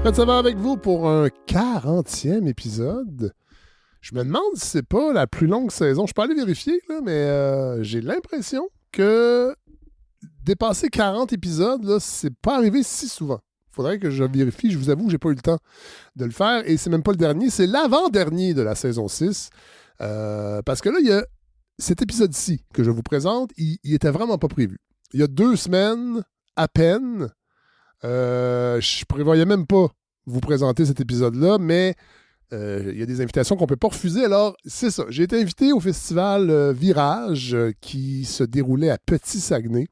Fred Savard avec vous pour un 40e épisode. Je me demande si c'est pas la plus longue saison. Je peux aller vérifier, là, mais j'ai l'impression que dépasser 40 épisodes, là, c'est pas arrivé si souvent. Faudrait que je vérifie. Je vous avoue que j'ai pas eu le temps de le faire. Et c'est même pas le dernier, c'est l'avant-dernier de la saison 6. Parce que là, il y a cet épisode-ci que je vous présente, il était vraiment pas prévu. Il y a 2 semaines à peine, je prévoyais même pas vous présenter cet épisode-là, mais il y a des invitations qu'on ne peut pas refuser. Alors, c'est ça. J'ai été invité au festival Virage qui se déroulait à Petit-Saguenay.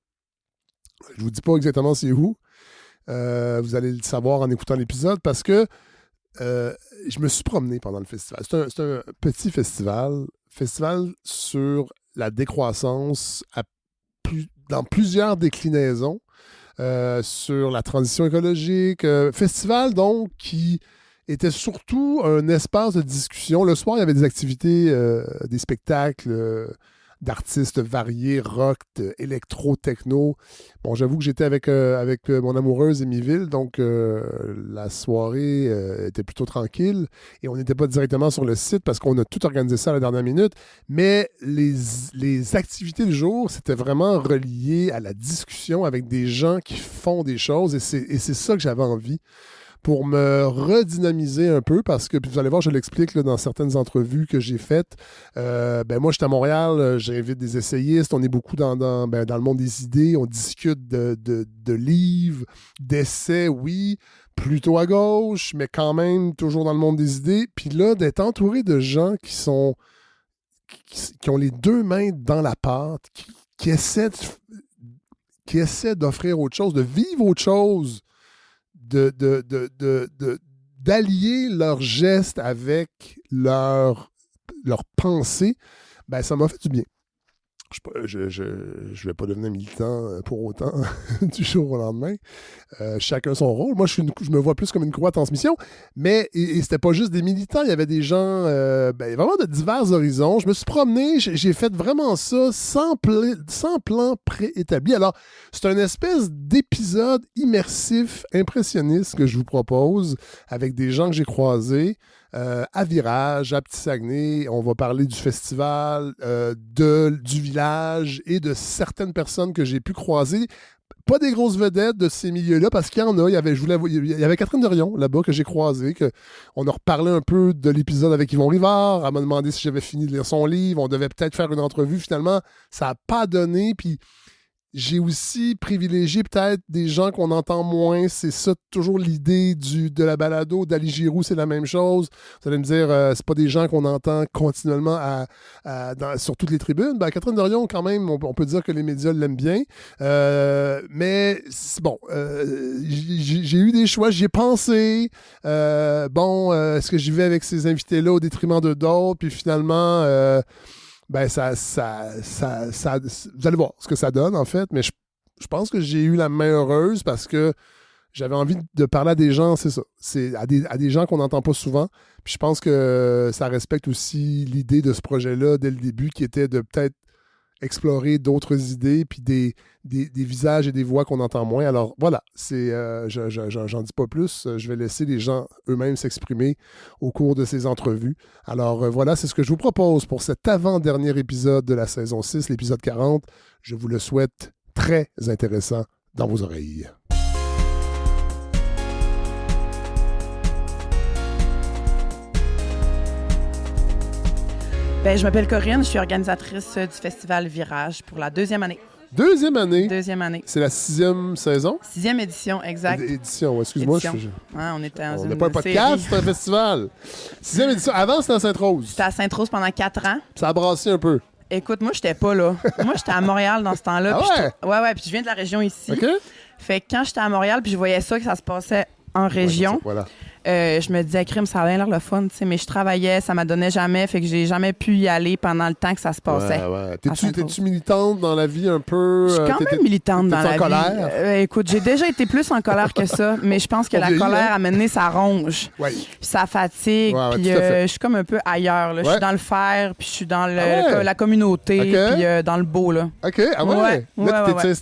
Je ne vous dis pas exactement c'est où. Vous allez le savoir en écoutant l'épisode parce que je me suis promené pendant le festival. C'est un petit festival sur la décroissance dans plusieurs déclinaisons. Sur la transition écologique. Festival, donc, qui était surtout un espace de discussion. Le soir, il y avait des activités, des spectacles d'artistes variés, rock, électro, techno. Bon, j'avoue que j'étais avec mon amoureuse Émiville, donc la soirée était plutôt tranquille et on n'était pas directement sur le site parce qu'on a tout organisé ça à la dernière minute, mais les activités du jour, c'était vraiment relié à la discussion avec des gens qui font des choses et c'est ça que j'avais envie pour me redynamiser un peu, parce que, puis vous allez voir, je l'explique là, dans certaines entrevues que j'ai faites. Moi, j'étais à Montréal, j'invite des essayistes, on est beaucoup dans le monde des idées, on discute de livres, d'essais, oui, plutôt à gauche, mais quand même toujours dans le monde des idées. Puis là, d'être entouré de gens qui ont les 2 mains dans la pâte, qui essaient d'offrir autre chose, de vivre autre chose, d'allier leurs gestes avec leur pensée, ben ça m'a fait du bien. Je vais pas devenir militant pour autant du jour au lendemain. Chacun son rôle. Moi, je me vois plus comme une croix de transmission, mais et c'était pas juste des militants, il y avait des gens vraiment de divers horizons. Je me suis promené, j'ai fait vraiment ça sans plan préétabli. Alors, c'est une espèce d'épisode immersif, impressionniste que je vous propose avec des gens que j'ai croisés. À Virage, à Petit-Saguenay, on va parler du festival, du village et de certaines personnes que j'ai pu croiser. Pas des grosses vedettes de ces milieux-là, parce qu'il y en a. Il y avait Catherine Dorion, là-bas, que j'ai croisée. On a reparlé un peu de l'épisode avec Yvon Rivard. Elle m'a demandé si j'avais fini de lire son livre. On devait peut-être faire une entrevue. Finalement, ça n'a pas donné. Puis j'ai aussi privilégié peut-être des gens qu'on entend moins. C'est ça, toujours l'idée de la balado. d'Ali Giroux, c'est la même chose. Vous allez me dire, c'est pas des gens qu'on entend continuellement sur toutes les tribunes. Catherine Dorion, quand même, on peut dire que les médias l'aiment bien. Mais bon, j'ai eu des choix, j'y ai pensé. Est-ce que j'y vais avec ces invités-là au détriment de d'autres? Puis finalement... vous allez voir ce que ça donne, en fait, mais je pense que j'ai eu la main heureuse parce que j'avais envie de parler à des gens, c'est ça, c'est à des gens qu'on n'entend pas souvent, puis je pense que ça respecte aussi l'idée de ce projet-là dès le début, qui était de peut-être explorer d'autres idées, puis des visages et des voix qu'on entend moins. Alors voilà, j'en dis pas plus. Je vais laisser les gens eux-mêmes s'exprimer au cours de ces entrevues. Alors voilà, c'est ce que je vous propose pour cet avant-dernier épisode de la saison 6, l'épisode 40. Je vous le souhaite très intéressant dans vos oreilles. Je m'appelle Corinne, je suis organisatrice du Festival Virage pour la 2e année. Deuxième année? Deuxième année. C'est la 6e saison? 6e édition, exact. Édition, excuse-moi. On était dans on n'est pas un podcast, c'est un festival. 6e édition. Avant, c'était à Sainte-Rose. J'étais à Sainte-Rose pendant 4 ans. Ça a brassé un peu. Écoute, moi, j'étais pas là. Moi, j'étais à Montréal dans ce temps-là. Ah ouais? Puis je viens de la région ici. OK. Fait que quand j'étais à Montréal, puis je voyais ça, que ça se passait en région. Voilà. je me disais, crime, ça a bien l'air le fun, tu sais, mais je travaillais, ça ne m'adonnait jamais, fait que j'ai jamais pu y aller pendant le temps que ça se passait. Ouais. T'es-tu militante dans la vie un peu? Je suis quand même militante dans la vie. Colère? Écoute, j'ai déjà été plus en colère que ça, mais je pense que la colère a mené ça ronge. Ouais. Puis ça fatigue, puis je suis comme un peu ailleurs. Là. Je suis dans le faire, puis je suis dans la communauté, puis dans le beau. Là. OK, ah ouais?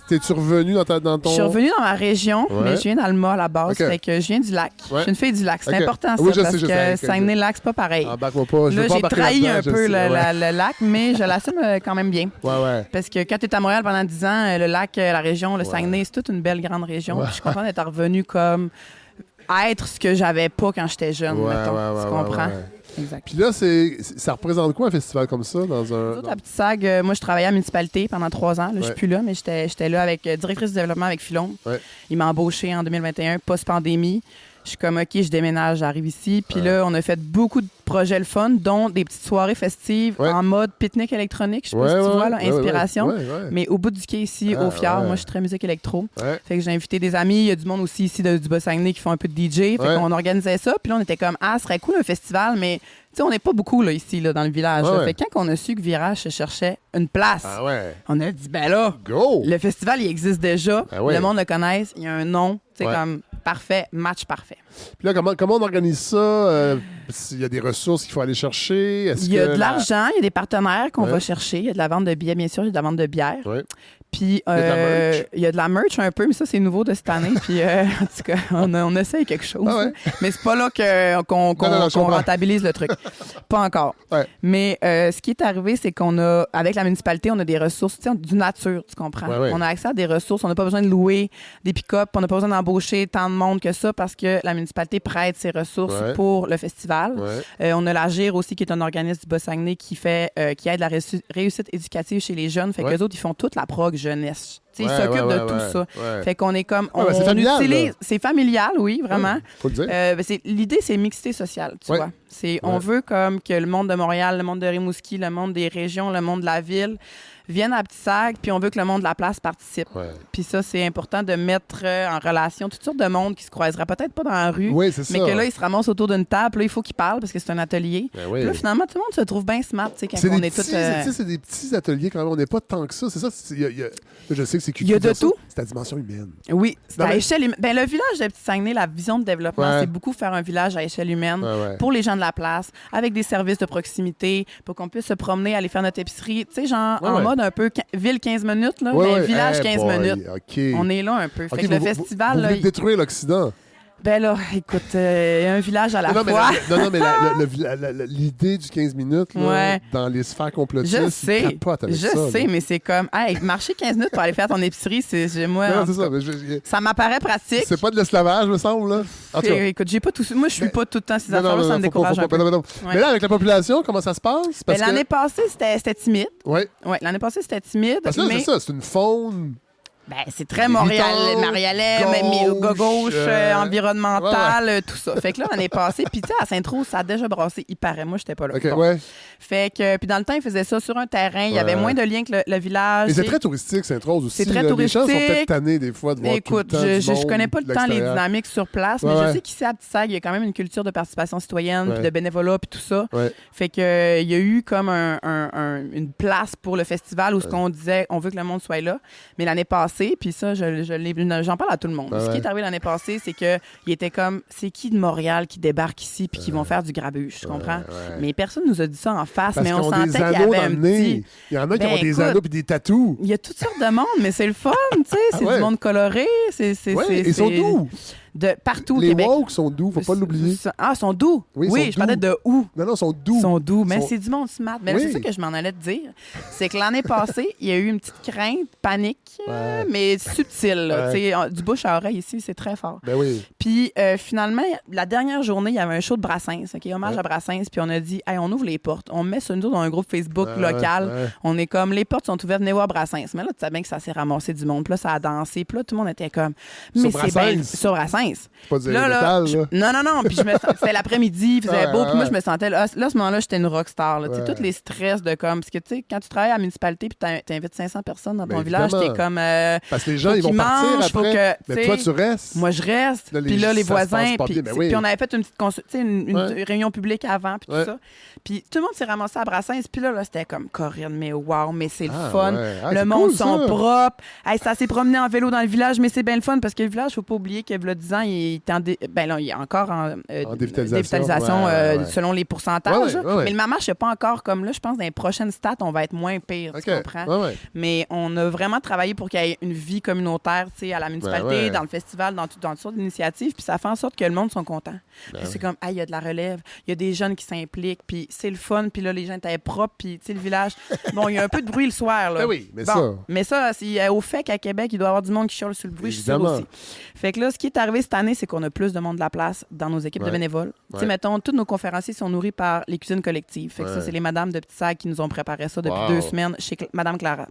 T'es-tu revenu dans ton... Je suis revenue dans ma région, mais je viens d'Alma à la base, fait que je viens du lac. Je suis une fille du lac. C'est important ça, parce que Saguenay-Lac, c'est pas pareil. Embarque-moi pas. Là, j'ai trahi un peu le lac, mais je l'assume quand même bien. Ouais. Parce que quand tu es à Montréal pendant 10 ans, le lac, la région, le Saguenay, c'est toute une belle grande région. Je suis contente d'être revenue comme être ce que j'avais pas quand j'étais jeune, mettons. Tu comprends? Exact. Puis là, ça représente quoi un festival comme ça dans un... Nous autres, à Petit Sag, moi, je travaillais à la municipalité pendant 3 ans. Là, je suis plus là, mais j'étais là avec directrice du développement avec Philon. Il m'a embauché en 2021, post-pandémie. Je suis comme, OK, je déménage, j'arrive ici. Puis là, on a fait beaucoup de projets le fun, dont des petites soirées festives en mode pique-nique électronique. Je sais pas si tu vois, là, inspiration. Mais au bout du quai ici, au Fjord, moi, je suis très musique électro. Fait que j'ai invité des amis. Il y a du monde aussi ici du Bas-Saguenay qui font un peu de DJ. Fait qu'on organisait ça. Puis là, on était comme, ce serait cool un festival, mais tu sais, on n'est pas beaucoup là, ici, là, dans le village. Fait que quand on a su que Virage se cherchait une place, on a dit, ben là, le festival, il existe déjà. Le monde le connaisse. Il y a un nom. C'est comme parfait, match parfait. Puis là, comment on organise ça? Il y a des ressources qu'il faut aller chercher? Il y a de l'argent, il y a des partenaires qu'on va chercher. Il y a de la vente de billets, bien sûr, il y a de la vente de bière. Puis il y a de la merch un peu, mais ça, c'est nouveau de cette année. Puis en tout cas, on essaye quelque chose. Mais c'est pas là qu'on rentabilise le truc. Pas encore. Mais ce qui est arrivé, c'est qu'on a, avec la municipalité, on a des ressources du nature, tu comprends? On a accès à des ressources. On n'a pas besoin de louer des pick-up. On n'a pas besoin d'embaucher tant de monde que ça parce que la municipalité prête ses ressources pour le festival. On a l'Agir aussi, qui est un organisme du Bas-Saguenay qui aide la réussite éducative chez les jeunes. Fait qu'eux autres, ils font toute la prog jeunesse. Ils s'occupent de tout ça. Fait qu'on est comme... c'est familial, utilise... C'est familial, oui, vraiment. Faut le dire. L'idée, c'est mixité sociale, tu vois. On veut comme que le monde de Montréal, le monde de Rimouski, le monde des régions, le monde de la ville viennent à Petit Sag, puis on veut que le monde de la place participe. Puis ça, c'est important de mettre en relation toutes sortes de monde qui se croiseraient peut-être pas dans la rue, mais que là, ils se ramassent autour d'une table. Là, il faut qu'ils parlent parce que c'est un atelier. Puis là, finalement, tout le monde se trouve bien smart, tu sais, quand on est tous... C'est des petits ateliers quand même. On n'est pas tant que ça. C'est ça. Je sais que c'est il y a de tout. C'est à dimension humaine. Oui, c'est à échelle humaine. Ben, le village de Petit Saguenay, la vision de développement, c'est beaucoup faire un village à échelle humaine pour les gens de la place, avec des services de proximité, pour qu'on puisse se promener, aller faire notre épicerie. Tu sais, genre en mode un peu ville 15 minutes, là, mais village 15 minutes. On est là un peu. Fait que le festival... Vous voulez détruire l'Occident. Ben là, écoute, un village à la fois. Mais l'idée du 15 minutes, là, dans les sphères complotistes, je sais, mais c'est comme, hey, marcher 15 minutes pour aller faire ton épicerie, ça m'apparaît pratique. C'est pas de l'esclavage, me semble, là. Écoute, moi, je suis pas tout le temps ces affaires-là, ça me décourage un peu. Mais là, avec la population, comment ça se passe? L'année passée, c'était timide. Oui. L'année passée, c'était timide. Parce que là, c'est ça, c'est une faune... Ben, c'est très montréalais, gauche, environnemental, tout ça. Fait que là, l'année passée, puis tu sais, à Sainte-Rose, ça a déjà brassé, il paraît. Moi, j'étais pas là. Fait que, puis dans le temps, ils faisaient ça sur un terrain. Il y avait moins de liens que le village. Mais c'est très touristique, Sainte-Rose aussi. C'est très touristique. Les gens sont peut-être tannés des fois de voir tout le temps je connais pas le temps les dynamiques sur place, mais je sais qu'ici à Petit Sag, il y a quand même une culture de participation citoyenne, puis de bénévolat, puis tout ça. Fait que il y a eu comme une place pour le festival où ce qu'on disait, on veut que le monde soit là. Mais l'année passée, puis ça, j'en parle à tout le monde. Ce qui est arrivé l'année passée, c'est qu'il était comme, c'est qui de Montréal qui débarque ici puis qui vont faire du grabuge, tu comprends? Mais personne nous a dit ça en face, mais on sentait qu'il y avait un petit... Il y en a qui ont des anneaux puis des tatous. Il y a toutes sortes de monde, mais c'est le fun, tu sais. C'est du monde coloré. Ils sont doux. De partout au les Québec. Les woke sont doux, faut pas l'oublier. Ils sont doux. Oui, je parlais de où. Non, ils sont doux. Ils sont doux, mais c'est du monde smart. Mais là, c'est ça que je m'en allais te dire. C'est que l'année passée, il y a eu une petite crainte, panique, mais subtile. Du bouche à oreille ici, c'est très fort. Ben oui. Puis finalement, la dernière journée, il y avait un show de Brassens, hommage à Brassens, puis on a dit, hey, on ouvre les portes. On met ça nous dans un groupe Facebook local. On est comme, les portes sont ouvertes, venez voir Brassens. Mais là, tu sais bien que ça s'est ramassé du monde. Puis là, ça a dansé. Puis là, tout le monde était comme, mais c'est bien sur Brassens. Pas dire métal, là. Non. Puis c'était l'après-midi, il faisait beau. Puis moi, je me sentais... Là, à ce moment-là, j'étais une rockstar. Tu sais, tous les stress de comme... Parce que, tu sais, quand tu travailles à la municipalité puis t'invites 500 personnes dans ton village, t'es comme... Parce que les gens, ils vont partir après. Mais toi, tu restes. Moi, je reste. Puis là, les voisins... Puis on avait fait une réunion publique avant, puis tout ça. Puis tout le monde s'est ramassé à Brassens. Puis là, c'était comme Corinne, mais wow, mais c'est le fun. Le monde sont propres. Ça s'est promené en vélo dans le village, mais c'est bien le fun parce que le village, faut pas oublier qu'il y a 10 ans, il est encore en dévitalisation selon les pourcentages. Mais le marche n'est pas encore comme là. Je pense que dans les prochaines stats, on va être moins pire. Tu comprends? Mais on a vraiment travaillé pour qu'il y ait une vie communautaire à la municipalité, dans le festival, dans toutes sortes d'initiatives. Puis ça fait en sorte que le monde sont contents. C'est comme, il y a de la relève, il y a des jeunes qui s'impliquent, puis c'est le fun, puis là, les gens étaient propres, puis le village. Bon, il y a un peu de bruit le soir, là. Mais ça, au fait qu'à Québec, il doit y avoir du monde qui chiale sur le bruit, je suis sûre aussi. Fait que là, ce qui est arrivé cette année, c'est qu'on a plus de monde de la place dans nos équipes de bénévoles. Tu sais, mettons, tous nos conférenciers sont nourris par les cuisines collectives. Fait que ça, c'est les madames de Petit Sac qui nous ont préparé ça depuis 2 semaines chez Madame Clara.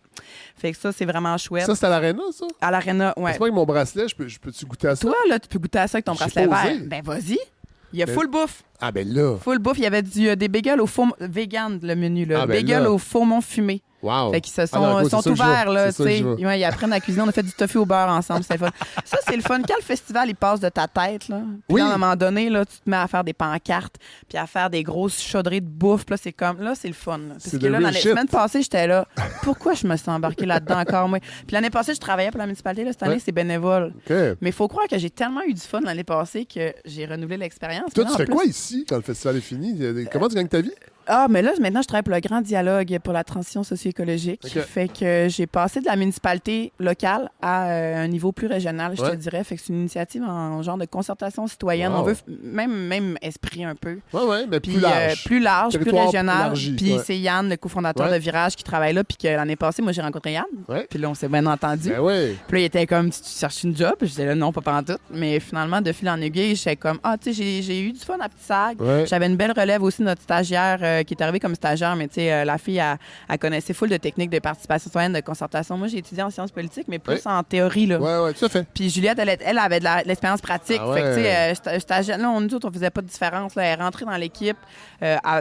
Fait que ça, c'est vraiment chouette. Ça, c'est à l'Arena, ça? À l'Arena, ouais. C'est pas avec mon bracelet, je peux-tu goûter à ça? Toi, là, tu peux goûter à ça avec ton bracelet vert. Ben, vas-y. Il y a full bouffe. Ah, ben là. Full bouffe. Il y avait des bagels au faux... Vegan, le menu, là. Bagels au faux-mont fumé. Wow. Fait qu'ils sont ouverts, là, tu sais. Ils apprennent à cuisiner. On a fait du tofu au beurre ensemble, c'est fun. Ça, c'est le fun. Quand le festival, il passe de ta tête, là. Puis à un moment donné, là, tu te mets à faire des pancartes, puis à faire des grosses chaudrées de bouffe. Puis là, c'est comme... Là, c'est le fun. Là. Parce que là, dans les semaines passées, j'étais là. Pourquoi je me suis embarquée là-dedans encore, moi? Puis l'année passée, je travaillais pour la municipalité. Là, cette année, c'est bénévole. Mais il faut croire que j'ai tellement eu du fun l'année passée que j'ai renouvelé l'expérience. Toi, tu fais quoi ici quand le festival est fini? Comment tu gagnes ta vie? Ah, mais là, maintenant, je travaille pour le Grand Dialogue pour la transition socio-écologique. Fait que j'ai passé de la municipalité locale à un niveau plus régional, je te dirais. Fait que c'est une initiative en genre de concertation citoyenne. On veut même esprit un peu. Mais puis, plus large. Plus large, plus régional. Puis c'est Yann, le cofondateur de Virage, qui travaille là. Puis que l'année passée, moi, j'ai rencontré Yann. Puis là, on s'est bien entendu. Puis là, il était comme, tu cherches une job? Puis j'étais là, non, pas en tout. Mais finalement, de fil en aiguille, j'étais comme, tu sais, j'ai eu du fun à Petit Sac. J'avais une belle relève aussi de notre stagiaire qui est arrivé comme stagiaire, mais tu sais, la fille, elle connaissait full de techniques de participation citoyenne, de concertation. Moi, j'ai étudié en sciences politiques, mais plus en théorie, là. Oui, tout à fait. Puis Juliette, elle avait de l'expérience pratique. Fait que, tu sais, stagiaire, là, nous autres, on faisait pas de différence. Là. Elle est rentrée dans l'équipe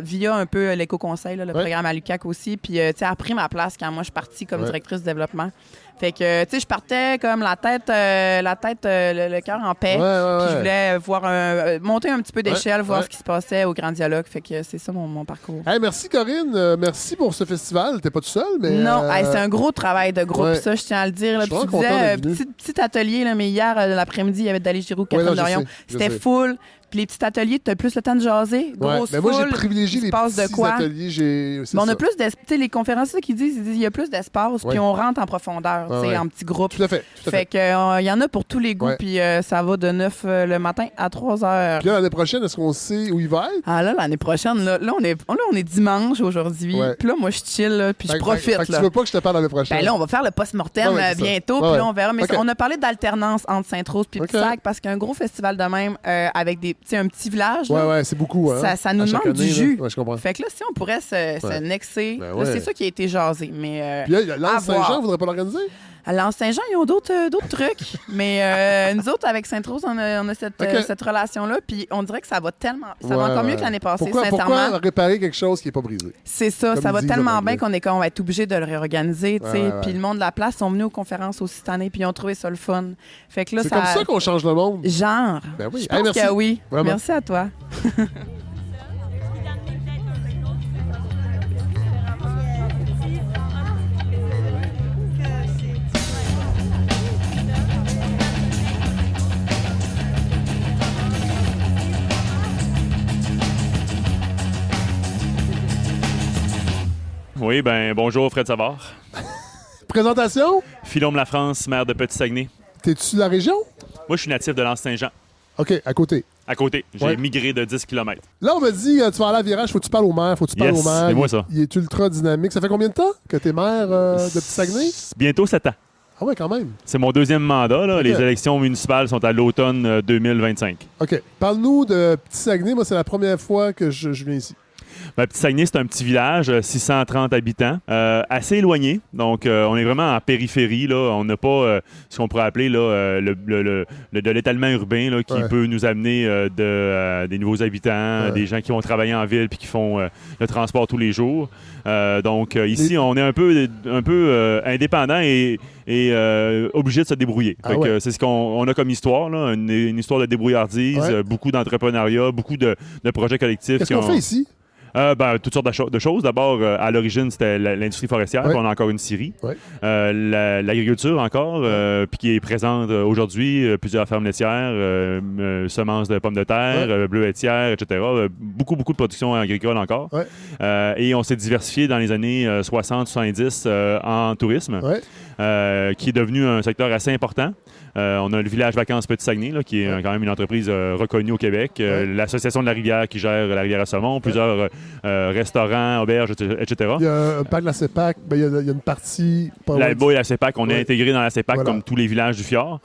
via un peu l'éco-conseil, le programme à l'UQAC aussi. Puis, tu sais, elle a pris ma place quand moi, je suis partie comme directrice de développement. Fait que, tu sais, je partais comme la tête, le cœur en paix. Puis je voulais monter un petit peu d'échelle, voir ce qui se passait au Grand Dialogue. Fait que c'est ça mon parcours. Hey, merci Corinne. Merci pour ce festival. T'es pas tout seul, mais... Non, c'est un gros travail de groupe, ça, je tiens à le dire. Là. Puis tu disais, petit atelier, là, mais hier, l'après-midi, il y avait Dalí Giroux, Catherine Dorion. C'était full. Puis les petits ateliers, tu as plus le temps de jaser. Grosse mais moi, j'ai privilégié les petits ateliers. On a plus d'espace. Tu sais, les conférenciers qui disent il y a plus d'espace, puis on rentre en profondeur, tu sais, en petits groupes. Tout à fait. Fait qu'il y en a pour tous les goûts, puis ça va de 9 le matin à 3 heures. Puis là, l'année prochaine, est-ce qu'on sait où il va être? Ah là, l'année prochaine, là on est dimanche aujourd'hui. Puis là, moi, je chill, là, puis je profite. Fait que tu veux pas que je te parle l'année prochaine? Ben là, on va faire le post-mortem bientôt, puis là, on verra. Mais on a parlé d'alternance entre Sainte-Rose puis Petit Sac, parce qu'un gros festival de même, avec un petit village, c'est beaucoup. Hein? Ça nous demande du jus. Je comprends. Fait que là, si on pourrait se nexer, là, c'est ça qui a été jasé. Mais, puis là, l'Anse Saint-Jean, voudrait pas l'organiser? À l'Anse Saint-Jean, ils ont d'autres trucs. Mais nous autres, avec Sainte-Rose, on a cette relation-là. Puis on dirait que ça va tellement. Ça va encore mieux que l'année passée, sincèrement. Pourquoi réparer quelque chose qui n'est pas brisé? C'est ça. Ça va tellement bien qu'on va être obligé de le réorganiser. Puis le monde de la place sont venus aux conférences aussi cette année. Puis ils ont trouvé ça le fun. Fait que là, c'est comme ça qu'on change le monde. Genre. Ben oui. Je pense que oui. Vraiment. Merci à toi. Oui, bonjour Fred Savard. Présentation? Philombe Lafrance, maire de Petit-Saguenay. T'es-tu de la région? Moi, je suis natif de l'Anse Saint-Jean. OK, à côté. À côté. J'ai migré de 10 km. Là, on m'a dit, tu vas aller à Virage, faut que tu parles au maire, c'est moi ça. Il est ultra dynamique. Ça fait combien de temps que t'es maire de Petit-Saguenay? Bientôt 7 ans. Ah ouais, quand même. C'est mon 2e mandat. Là. Okay. Les élections municipales sont à l'automne 2025. OK. Parle-nous de Petit-Saguenay. Moi, c'est la première fois que je viens ici. Petit-Saguenay, c'est un petit village, 630 habitants, assez éloigné. Donc, on est vraiment en périphérie. Là. On n'a pas ce qu'on pourrait appeler là, de l'étalement urbain là, qui peut nous amener des nouveaux habitants, des gens qui vont travailler en ville puis qui font le transport tous les jours. Donc, ici, on est un peu indépendant et obligé de se débrouiller. C'est ce qu'on a comme histoire, là, une histoire de débrouillardise, beaucoup d'entrepreneuriat, beaucoup de projets collectifs. Qu'est-ce qu'on fait ici? Toutes sortes de choses. D'abord, à l'origine, c'était l'industrie forestière, puis on a encore une scierie. L'agriculture encore, puis qui est présente aujourd'hui, plusieurs fermes laitières, semences de pommes de terre, bleuetières, etc. Beaucoup de production agricole encore. Et on s'est diversifié dans les années 60-70 en tourisme, qui est devenu un secteur assez important. On a le village Vacances Petit-Saguenay, là, qui est quand même une entreprise reconnue au Québec. L'Association de la rivière qui gère la rivière à saumon, plusieurs restaurants, auberges, etc. Il y a un parc de la CEPAC, il y a une partie... La CEPAC, on est intégré dans la CEPAC comme tous les villages du fjord.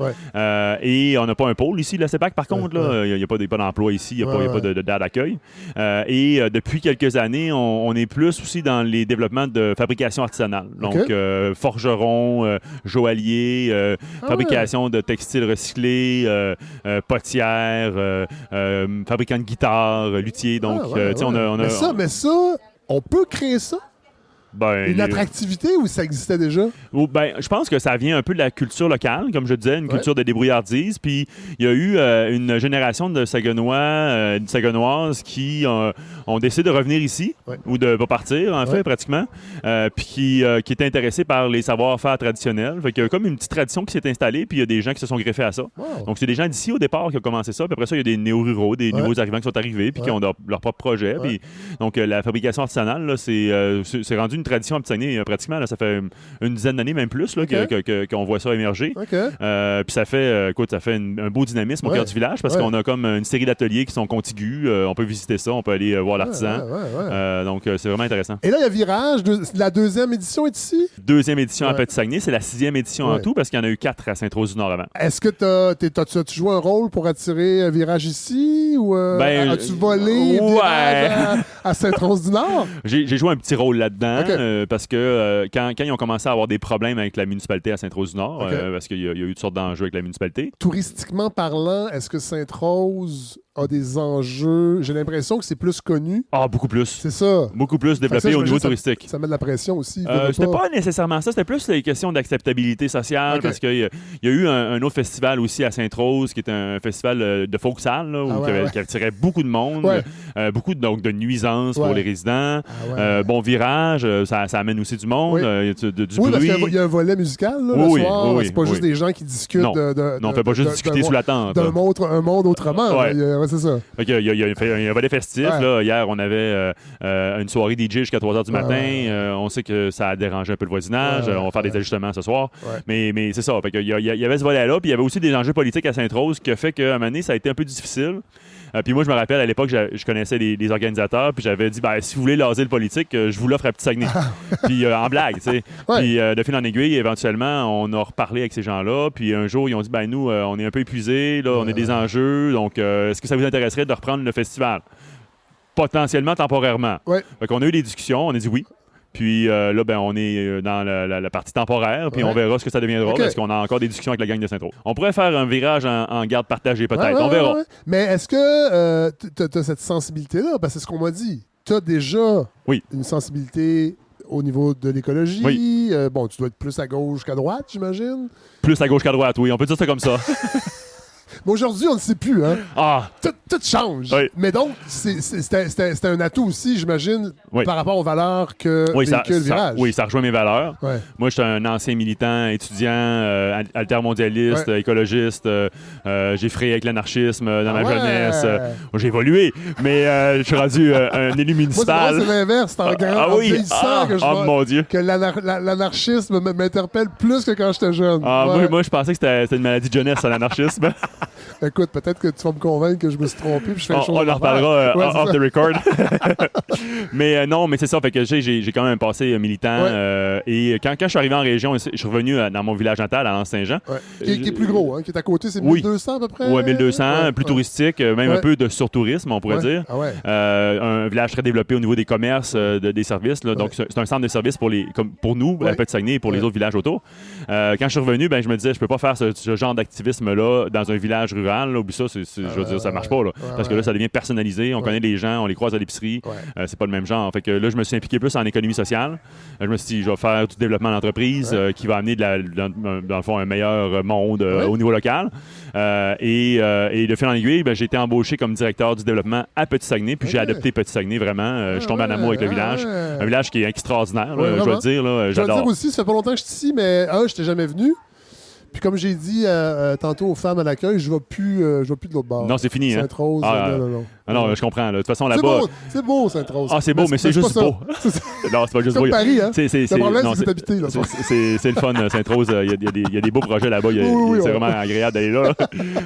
Et on n'a pas un pôle ici, la CEPAC, par contre. Il n'y a pas d'emploi ici, il n'y a pas d'aire d'accueil. Et depuis quelques années, on est plus aussi dans les développements de fabrication artisanale. Donc, forgerons, joailliers, fabrication de textiles recyclés, potières, fabricants de guitares, luthiers. Donc, on a... Mais ça, on peut créer ça? Une attractivité ou ça existait déjà? Je pense que ça vient un peu de la culture locale, comme je disais, une culture de débrouillardise. Puis il y a eu une génération de Saguenois, de Saguenoises qui ont décidé de revenir ici, ou de pas partir, en fait, pratiquement, puis qui étaient intéressés par les savoir-faire traditionnels. Fait qu'il y a comme une petite tradition qui s'est installée, puis il y a des gens qui se sont greffés à ça. Donc c'est des gens d'ici au départ qui ont commencé ça, puis après ça, il y a des néo-ruraux, des nouveaux arrivants qui sont arrivés, puis qui ont leur propre projet. Puis, donc la fabrication artisanale, là, c'est rendu une tradition à Petit-Saguenay, pratiquement. Là, ça fait une dizaine d'années, même plus, là, qu'on voit ça émerger. Puis ça fait, un beau dynamisme au cœur du village parce qu'on a comme une série d'ateliers qui sont contigus. On peut visiter ça, on peut aller voir l'artisan. Donc, c'est vraiment intéressant. Et là, il y a Virage. La deuxième édition est ici? Deuxième édition à Petit-Saguenay. C'est la 6e édition en tout parce qu'il y en a eu 4 à Sainte-Rose-du-Nord avant. Est-ce que as-tu joué un rôle pour attirer Virage ici ou as-tu volé Virage à Sainte-Rose-du-Nord? J'ai joué un petit rôle là-dedans. Parce que quand ils ont commencé à avoir des problèmes avec la municipalité à Sainte-Rose-du-Nord, parce qu'il y a eu toutes sortes d'enjeux avec la municipalité. Touristiquement parlant, est-ce que Sainte-Rose a des enjeux? J'ai l'impression que c'est plus connu. Beaucoup plus. C'est ça. Beaucoup plus développé au niveau touristique. Ça met de la pression aussi. C'était pas nécessairement ça. C'était plus les questions d'acceptabilité sociale parce qu'il y a eu un autre festival aussi à Sainte-Rose qui est un festival de folk salle qui attirait beaucoup de monde, beaucoup de nuisances pour les résidents. Bon virage, ça amène aussi du monde, du bruit. Parce qu'il y a un volet musical là, le soir. C'est pas juste des gens qui discutent. Non, on fait pas juste discuter sous la tente. Un monde autrement. C'est ça. Il y a un volet festif. Là. Hier, on avait une soirée DJ jusqu'à 3h du matin. On sait que ça a dérangé un peu le voisinage. On va faire des ajustements ce soir. Mais c'est ça. Il y avait ce volet-là. Puis il y avait aussi des enjeux politiques à Sainte-Rose qui a fait qu'à un moment donné, ça a été un peu difficile. Puis moi, je me rappelle, à l'époque, je connaissais les organisateurs, puis j'avais dit, si vous voulez l'asile politique, je vous l'offre à Petit-Saguenay. Puis en blague, tu sais. Puis de fil en aiguille, éventuellement, on a reparlé avec ces gens-là, puis un jour, ils ont dit, nous, on est un peu épuisés, là, on a des enjeux, donc est-ce que ça vous intéresserait de reprendre le festival? Potentiellement, temporairement. Fait qu'on a eu des discussions, on a dit oui. Puis là, on est dans la partie temporaire, puis on verra ce que ça deviendra, parce qu'on a encore des discussions avec la gang de Sainte-Rose. On pourrait faire un virage en garde partagée, peut-être. On verra. Mais est-ce que tu as cette sensibilité-là? Parce que c'est ce qu'on m'a dit. Tu as déjà une sensibilité au niveau de l'écologie. Tu dois être plus à gauche qu'à droite, j'imagine. Plus à gauche qu'à droite, oui. On peut dire ça comme ça. Mais aujourd'hui, on ne sait plus. Hein? Tout change. Oui. Mais donc, c'était un atout aussi, j'imagine, par rapport aux valeurs que véhicule Virage. Oui, ça rejoint mes valeurs. Moi, je suis un ancien militant, étudiant, altermondialiste, écologiste. J'ai frayé avec l'anarchisme dans ma jeunesse. J'ai évolué, mais je suis rendu un élu municipal. Moi, c'est l'inverse. C'est en vieillissant que je vois mon Dieu. que l'anarchisme m'interpelle plus que quand j'étais jeune. Moi, je pensais que c'était une maladie de jeunesse, l'anarchisme. Écoute, peut-être que tu vas me convaincre que je me suis trompé puis je fais une chose. On en reparlera off the record. Mais non, mais c'est ça. Fait que j'ai quand même un passé militant. Et quand je suis arrivé en région, je suis revenu dans mon village natal, à Anse-Saint-Jean. Qui est plus gros, hein, qui est à côté, c'est 1200 à peu près? Oui, 1200, plus touristique, même un peu de surtourisme, on pourrait dire. Un village très développé au niveau des commerces, des services. Là. Donc, c'est un centre de services pour nous, à Petit-Saguenay, et pour les autres villages autour. Quand je suis revenu, je me disais, je peux pas faire ce genre d'activisme-là dans un village rural. Là. Ça, je veux dire, ça marche pas. Là, parce que là, ça devient personnalisé. On connaît les gens, on les croise à l'épicerie. C'est pas le même genre. Fait que là, je me suis impliqué plus en économie sociale. Je me suis dit, je vais faire du développement d'entreprise qui va amener, dans le fond, un meilleur monde au niveau local. Et de fil en aiguille, j'ai été embauché comme directeur du développement à Petit-Saguenay. Puis j'ai adopté Petit-Saguenay, vraiment. Je suis tombé en amour avec le village. Un village qui est extraordinaire, je dois le dire. Là, j'adore. Je dois le dire aussi, ça fait pas longtemps que je suis ici, mais je n'étais jamais venu. Puis comme j'ai dit tantôt aux femmes à l'accueil, je ne vais plus de l'autre bord. Non, c'est fini. Sainte-Rose, non. Non, je comprends. Là. De toute façon, là-bas... C'est beau, Sainte-Rose. Ah, c'est beau, mais c'est juste beau. Non, c'est pas juste beau. C'est comme Paris, hein? Le problème, c'est que c'est habité, là. C'est le fun, Sainte-Rose. Il y a des beaux projets là-bas. C'est vraiment agréable d'aller là.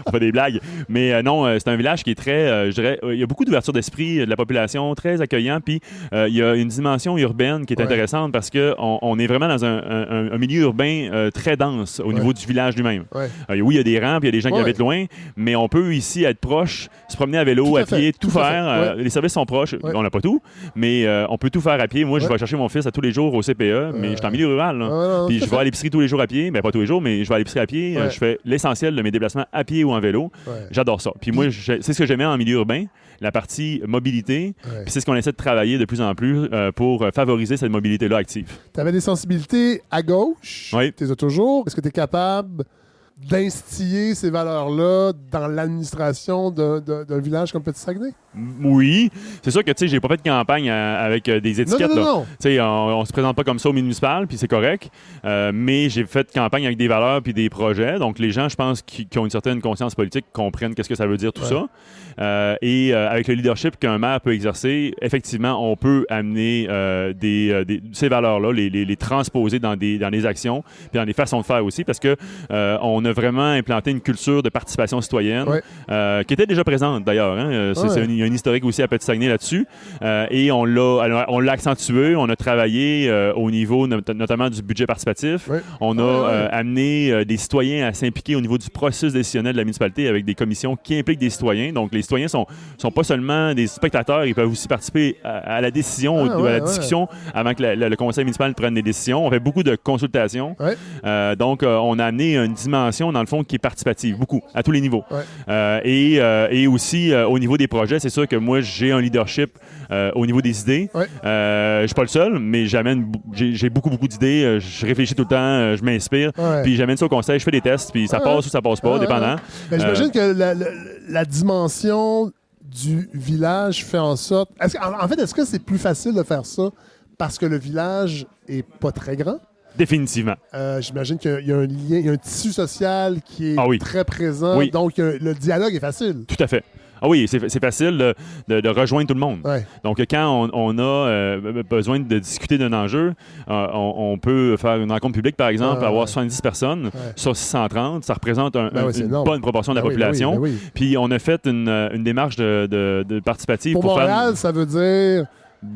On fait des blagues. Mais non, c'est un village qui est très, je dirais, il y a beaucoup d'ouverture d'esprit de la population, très accueillant. Puis il y a une dimension urbaine qui est intéressante parce qu'on est vraiment dans un milieu urbain très dense au niveau du village lui-même. Oui, il y a des rangs, puis il y a des gens qui habitent loin, mais on peut ici être proche, se promener à vélo, à pied, tout faire. Les services sont proches. On n'a pas tout, mais on peut tout faire à pied. Moi, je vais chercher mon fils à tous les jours au CPE, mais je suis en milieu rural. Puis je vais à l'épicerie tous les jours à pied. Pas tous les jours, mais je vais à l'épicerie à pied. Je fais l'essentiel de mes déplacements à pied ou en vélo. J'adore ça. Puis moi, c'est ce que j'aimais en milieu urbain, la partie mobilité. Puis c'est ce qu'on essaie de travailler de plus en plus pour favoriser cette mobilité-là active. Tu avais des sensibilités à gauche. Tu les as toujours. Est-ce que tu es capable d'instiller ces valeurs-là dans l'administration d'un village comme Petit-Saguenay? Oui. C'est sûr que, tu sais, j'ai pas fait de campagne avec des étiquettes. Non. Tu sais, on se présente pas comme ça au municipal, puis c'est correct. Mais j'ai fait campagne avec des valeurs puis des projets. Donc, les gens, je pense, qui ont une certaine conscience politique comprennent qu'est-ce que ça veut dire tout ça. Et avec le leadership qu'un maire peut exercer, effectivement, on peut amener ces valeurs-là, les transposer dans des actions, puis dans des façons de faire aussi, parce que on a vraiment implanté une culture de participation citoyenne qui était déjà présente, d'ailleurs. Hein? Il y a un historique aussi à Petit-Saguenay là-dessus. Et on l'a accentué, on a travaillé au niveau notamment du budget participatif. On a amené des citoyens à s'impliquer au niveau du processus décisionnel de la municipalité avec des commissions qui impliquent des citoyens. Donc, les citoyens sont pas seulement des spectateurs, ils peuvent aussi participer à la décision ou à la discussion avant que le conseil municipal prenne des décisions. On fait beaucoup de consultations. Donc, on a amené une dimension, dans le fond, qui est participative, beaucoup, à tous les niveaux. Et aussi, au niveau des projets, c'est sûr que moi, j'ai un leadership au niveau des idées. Je suis pas le seul, mais j'ai beaucoup d'idées. Je réfléchis tout le temps, je m'inspire. Puis j'amène ça au conseil, je fais des tests, puis ça passe ou ça passe pas, dépendant. J'imagine que la dimension du village fait en sorte... Est-ce que c'est plus facile de faire ça parce que le village est pas très grand? Définitivement. J'imagine qu'il y a un lien, il y a un tissu social qui est très présent. Donc, le dialogue est facile. Tout à fait. Ah oui, c'est facile de rejoindre tout le monde. Donc, quand on a besoin de discuter d'un enjeu, on peut faire une rencontre publique, par exemple, avoir 70 personnes sur 630. Ça représente une bonne proportion de la population. Puis, on a fait une démarche de participative. Pour Montréal, ça veut dire...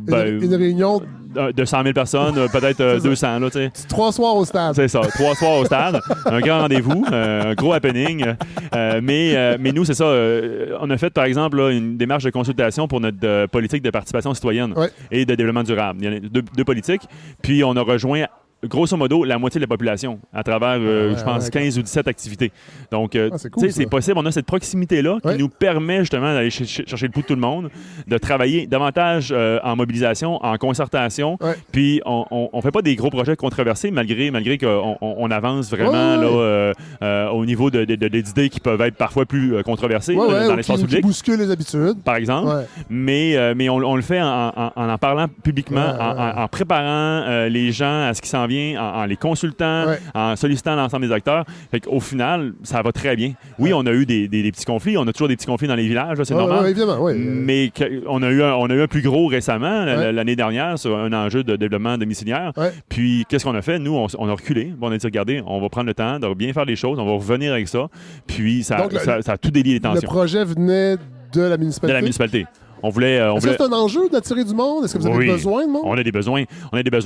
une réunion de 100 000 personnes, peut-être 200. Là, 3 soirs au stade. C'est ça, 3 soirs au stade. Un grand rendez-vous, un gros happening. Mais nous, c'est ça. On a fait, par exemple, là, une démarche de consultation pour notre politique de participation citoyenne et de développement durable. Il y en a deux politiques. Puis, on a rejoint grosso modo, la moitié de la population à travers, je pense, 15 ou 17 activités. Donc, c'est possible. On a cette proximité-là qui nous permet justement d'aller chercher le pouls de tout le monde, de travailler davantage en mobilisation, en concertation. Puis, on ne fait pas des gros projets controversés malgré qu'on avance vraiment là, au niveau d'idées qui peuvent être parfois plus controversées dans l'espace public. Qui bousculent les habitudes. Par exemple. Mais on le fait en parlant publiquement, en préparant les gens à ce qui s'en s'en vient en les consultant, en sollicitant l'ensemble des acteurs. Fait qu'au final, ça va très bien. Oui, on a eu des petits conflits. On a toujours des petits conflits dans les villages, là, c'est normal. Évidemment, mais on a eu un plus gros récemment, l'année dernière, sur un enjeu de développement domiciliaire. Puis, qu'est-ce qu'on a fait? Nous, on a reculé. On a dit, regardez, on va prendre le temps de bien faire les choses. On va revenir avec ça. Puis, ça a tout délié les tensions. Le projet venait de la municipalité? De la municipalité. Est-ce que c'est un enjeu d'attirer du monde? Est-ce que vous avez besoin de monde? On a des besoins,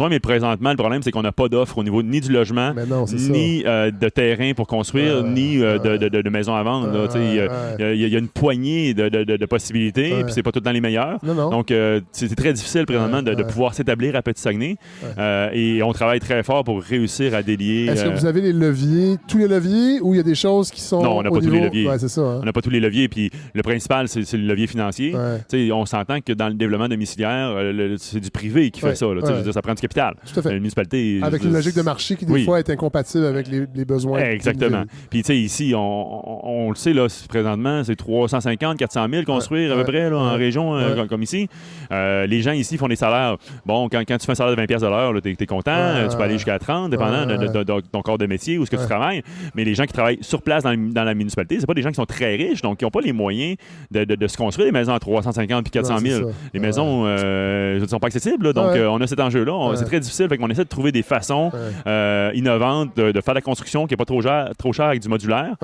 mais présentement, le problème, c'est qu'on n'a pas d'offre au niveau ni du logement, ni de terrain pour construire, ni de maisons à vendre. Il y a une poignée de possibilités, puis c'est pas tout le temps les meilleures. Donc, c'est très difficile présentement de pouvoir s'établir à Petit-Saguenay. Et on travaille très fort pour réussir à délier. Est-ce que vous avez les leviers, tous les leviers, ou il y a des choses qui sont Non, on n'a pas tous les leviers. C'est ça, hein? On n'a pas tous les leviers, puis le principal, c'est le levier financier. On s'entend que dans le développement domiciliaire, c'est du privé qui fait ça. Je veux dire, ça prend du capital. Tout à fait. La municipalité... Avec une logique de marché qui, des fois, est incompatible avec les besoins. Exactement. Puis, tu sais, ici, on le sait, là, présentement, c'est 350, 400 000 construire à peu près là, en région comme ici. Les gens ici font des salaires... Bon, quand tu fais un salaire de 20$ de l'heure, t'es content. Tu peux aller jusqu'à 30, dépendant de ton corps de métier ou ce que tu travailles. Mais les gens qui travaillent sur place dans la municipalité, c'est pas des gens qui sont très riches, donc qui n'ont pas les moyens de se construire des maisons à 350 puis 400 000. Les maisons ne sont pas accessibles, là, donc on a cet enjeu-là. C'est très difficile, fait qu'on essaie de trouver des façons innovantes de faire de la construction qui n'est pas trop cher avec du modulaire.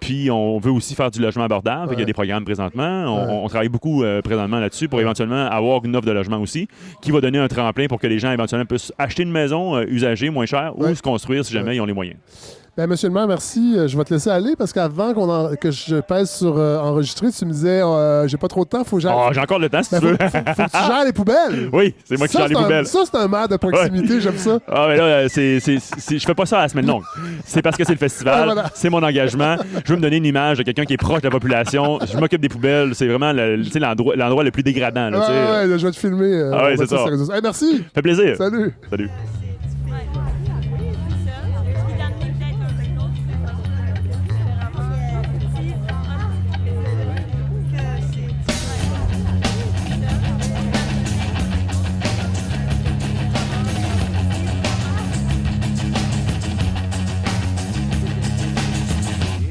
Puis on veut aussi faire du logement abordable, il y a des programmes présentement. On travaille beaucoup présentement là-dessus pour éventuellement avoir une offre de logement aussi qui va donner un tremplin pour que les gens éventuellement puissent acheter une maison usagée moins chère ou se construire si jamais ils ont les moyens. Ben, monsieur le maire, merci. Je vais te laisser aller parce qu'avant que je pèse sur enregistrer, tu me disais j'ai pas trop de temps, faut que j'aille. J'ai encore le temps si tu veux. Faut que tu gères les poubelles. Oui, c'est moi qui gère les poubelles. Ça, c'est un maire de proximité, j'aime ça. Mais là, je fais pas ça à la semaine longue. C'est parce que c'est le festival, c'est mon engagement. Je veux me donner une image de quelqu'un qui est proche de la population. Je m'occupe des poubelles. C'est vraiment l'endroit le plus dégradant. Là, je vais te filmer. C'est ça. Hey, merci. Ça fait plaisir. Salut.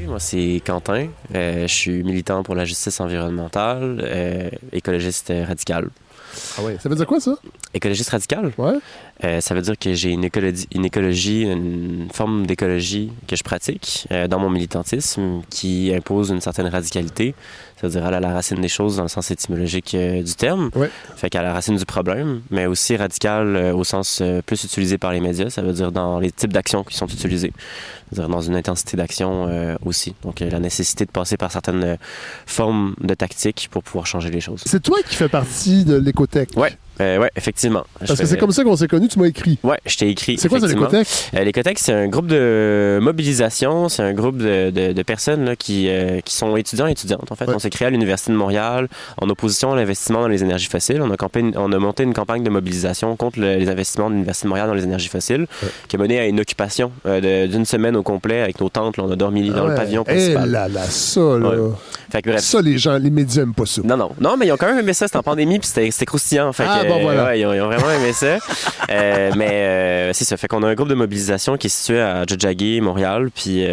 Moi, c'est Quentin. Je suis militant pour la justice environnementale, écologiste radical. Ah ouais. Ça veut dire quoi, ça? Écologiste radical? Ouais. Ça veut dire que j'ai une forme d'écologie que je pratique dans mon militantisme qui impose une certaine radicalité. C'est-à-dire aller à la racine des choses dans le sens étymologique du terme. Ouais. Fait qu'à la racine du problème, mais aussi radical au sens plus utilisé par les médias. Ça veut dire dans les types d'actions qui sont utilisées. C'est-à-dire dans une intensité d'action aussi. Donc la nécessité de passer par certaines formes de tactiques pour pouvoir changer les choses. C'est toi qui fais partie de l'Écotech. Oui, effectivement. Parce que c'est comme ça qu'on s'est connus, tu m'as écrit. Oui, je t'ai écrit. C'est quoi ça, l'Écotech? L'Écotech, c'est un groupe de mobilisation, c'est un groupe de personnes là, qui sont étudiants et étudiantes. En fait, on s'est créé à l'Université de Montréal en opposition à l'investissement dans les énergies fossiles. On a monté une campagne de mobilisation contre les investissements de l'Université de Montréal dans les énergies fossiles qui a mené à une occupation d'une semaine au complet avec nos tentes. Là, on a dormi dans le pavillon principal. Ça, là. Fait que, bref. Ça, les médias n'aiment pas ça. Non, mais ils ont quand même aimé ça. C'était en pandémie puis c'était croustillant. Fait voilà. Ils ont vraiment aimé ça. Mais c'est ça. Fait qu'on a un groupe de mobilisation qui est situé à Tiohtià:ke, Montréal. Puis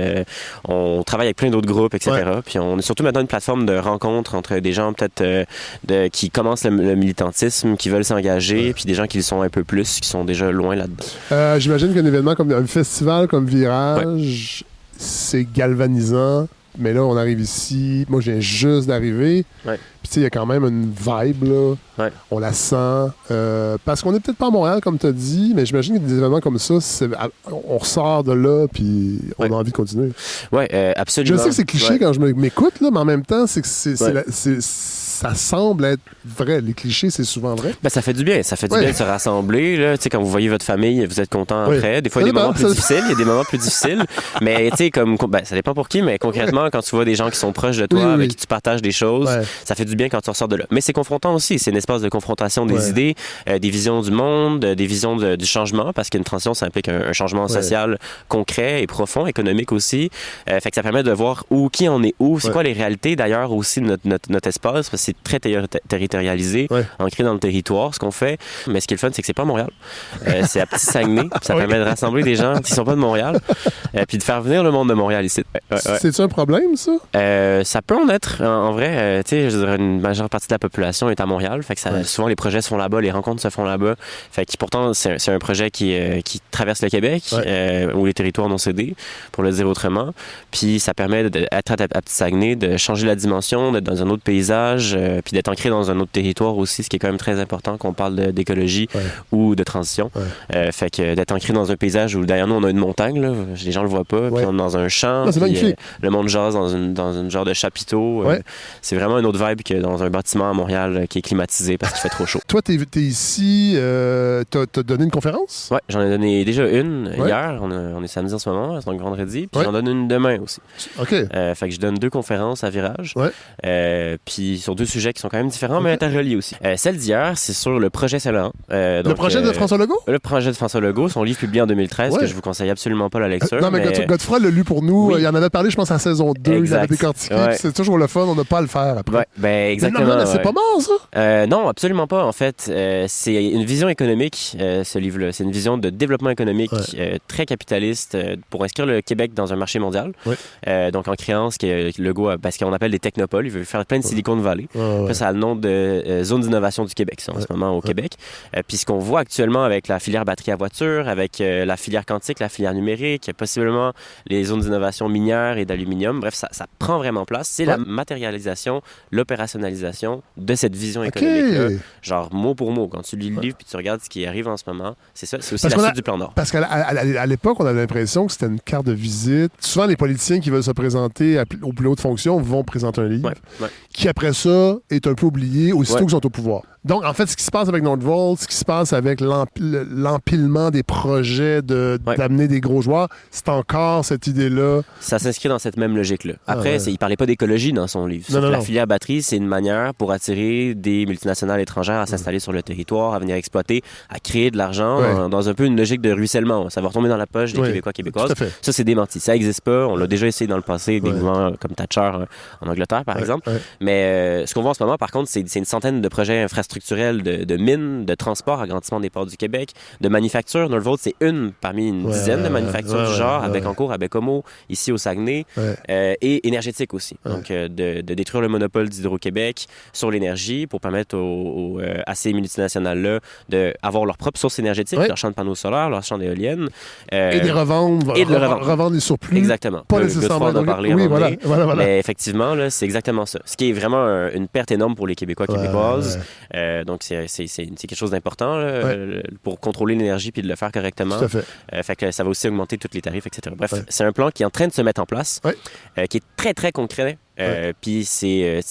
on travaille avec plein d'autres groupes, etc. Puis on est surtout maintenant une plateforme de rencontre entre des gens peut-être qui commencent le militantisme, qui veulent s'engager, puis des gens qui le sont un peu plus, qui sont déjà loin là-dedans. J'imagine qu'un événement comme un festival comme Virage, c'est galvanisant. Mais là, on arrive ici. Moi, je viens juste d'arriver. Puis, tu sais, il y a quand même une vibe, là. On la sent. Parce qu'on n'est peut-être pas à Montréal, comme tu as dit, mais j'imagine que des événements comme ça, on ressort de là, puis on a envie de continuer. Oui, absolument. Je sais que c'est cliché quand je m'écoute, là, mais en même temps, c'est que ça semble être vrai. Les clichés, c'est souvent vrai. Ben, ça fait du bien. Ça fait du bien de se rassembler. Là. Quand vous voyez votre famille, vous êtes content après. Des fois, il y a des moments plus difficiles. Il y a des moments plus difficiles. Mais ça dépend pour qui, mais concrètement, quand tu vois des gens qui sont proches de toi, avec qui tu partages des choses, ça fait du bien quand tu ressors de là. Mais c'est confrontant aussi. C'est un espace de confrontation des idées, des visions du monde, des visions du changement, parce qu'une transition, ça implique un changement social concret et profond, économique aussi. Fait que ça permet de voir qui en est où. C'est quoi les réalités, d'ailleurs, aussi de notre espace. Parce que c'est très territorialisé, ancré dans le territoire, ce qu'on fait. Mais ce qui est le fun, c'est que c'est pas à Montréal. C'est à Petit-Saguenay. Ça permet de rassembler des gens qui sont pas de Montréal, puis de faire venir le monde de Montréal ici. C'est-tu un problème, ça? Ça peut en être. En vrai, tu sais, je dirais une majeure partie de la population est à Montréal. Fait que souvent, les projets se font là-bas, les rencontres se font là-bas. Fait que pourtant, c'est un projet qui traverse le Québec ou les territoires non cédés, pour le dire autrement. Puis ça permet d'être à Petit-Saguenay, de changer la dimension, d'être dans un autre paysage, puis d'être ancré dans un autre territoire aussi, ce qui est quand même très important quand on parle d'écologie ou de transition. Fait que d'être ancré dans un paysage où derrière nous, on a une montagne, là, les gens le voient pas, puis on est dans un champ, c'est magnifique. Le monde jase dans une genre de chapiteau. C'est vraiment une autre vibe que dans un bâtiment à Montréal qui est climatisé parce qu'il fait trop chaud. Toi, t'es ici, t'as donné une conférence? Oui, j'en ai donné déjà une hier. On est samedi en ce moment, c'est donc vendredi. Puis j'en donne une demain aussi. OK. Fait que je donne 2 conférences à Virage. Puis sur 2 sujets qui sont quand même différents, mais interreliés aussi. Celle d'hier, c'est sur le projet Saint-Laurent. Le projet de François Legault? Le projet de François Legault, son livre publié en 2013, que je vous conseille absolument pas la lecture. Non, mais Godefroy l'a lu pour nous. Il en avait parlé, je pense, à la saison 2. Il avait décortiqué. C'est toujours le fun. On n'a pas à le faire après. Ben, exactement. Non, c'est pas mort, ça? Non, absolument pas. En fait, c'est une vision économique, ce livre-là. C'est une vision de développement économique très capitaliste pour inscrire le Québec dans un marché mondial. Donc, en créant ce que Legault, parce qu'on appelle des technopoles, il veut faire plein de Silicon Valley. Ça a le nom de zone d'innovation du Québec, ça, en ce moment au Québec. Puis ce qu'on voit actuellement avec la filière batterie à voiture, avec la filière quantique, la filière numérique, possiblement les zones d'innovation minière et d'aluminium, bref, ça prend vraiment place. C'est la matérialisation, l'opérationnalisation de cette vision économique-là. Genre mot pour mot, quand tu lis le livre puis tu regardes ce qui arrive en ce moment, c'est ça, c'est aussi la suite du plan Nord. Parce qu'à l'époque, on avait l'impression que c'était une carte de visite. Souvent, les politiciens qui veulent se présenter aux plus hautes fonctions vont présenter un livre qui, après ça, est un peu oublié aussitôt qu'ils sont au pouvoir. Donc, en fait, ce qui se passe avec Nordvolt, ce qui se passe avec l'empilement des projets d'amener des gros joueurs, c'est encore cette idée-là. Ça s'inscrit dans cette même logique-là. Après, il parlait pas d'écologie dans son livre. La filière batterie, c'est une manière pour attirer des multinationales étrangères à s'installer sur le territoire, à venir exploiter, à créer de l'argent dans un peu une logique de ruissellement. Ça va retomber dans la poche des Québécois, Québécoises. Ça, c'est démenti. Ça n'existe pas. On l'a déjà essayé dans le passé, des mouvements comme Thatcher en Angleterre, par exemple. Mais ce qu'on voit en ce moment, par contre, c'est une centaine de projets infrastructurels de mines, de transport, agrandissement des ports du Québec, de manufactures. Nordvolt, c'est une parmi une dizaine de manufactures du genre, à Bécancour, à Bécomo, ici au Saguenay, et énergétique aussi. Donc, de détruire le monopole d'Hydro-Québec sur l'énergie pour permettre à ces multinationales-là d'avoir leur propre source énergétique, leur champ de panneaux solaires, leur champ d'éoliennes. Et de les revendre. Et de le revendre. Revendre les surplus. Exactement. Pas nécessairement. Voilà. Mais effectivement, là, c'est exactement ça. Ce qui est vraiment une perte énorme pour les Québécois, Québécoises. Donc, c'est quelque chose d'important pour contrôler l'énergie puis de le faire correctement. Tout à fait. Fait que ça va aussi augmenter tous les tarifs, etc. Bref, c'est un plan qui est en train de se mettre en place, qui est très, très concret. Puis c'est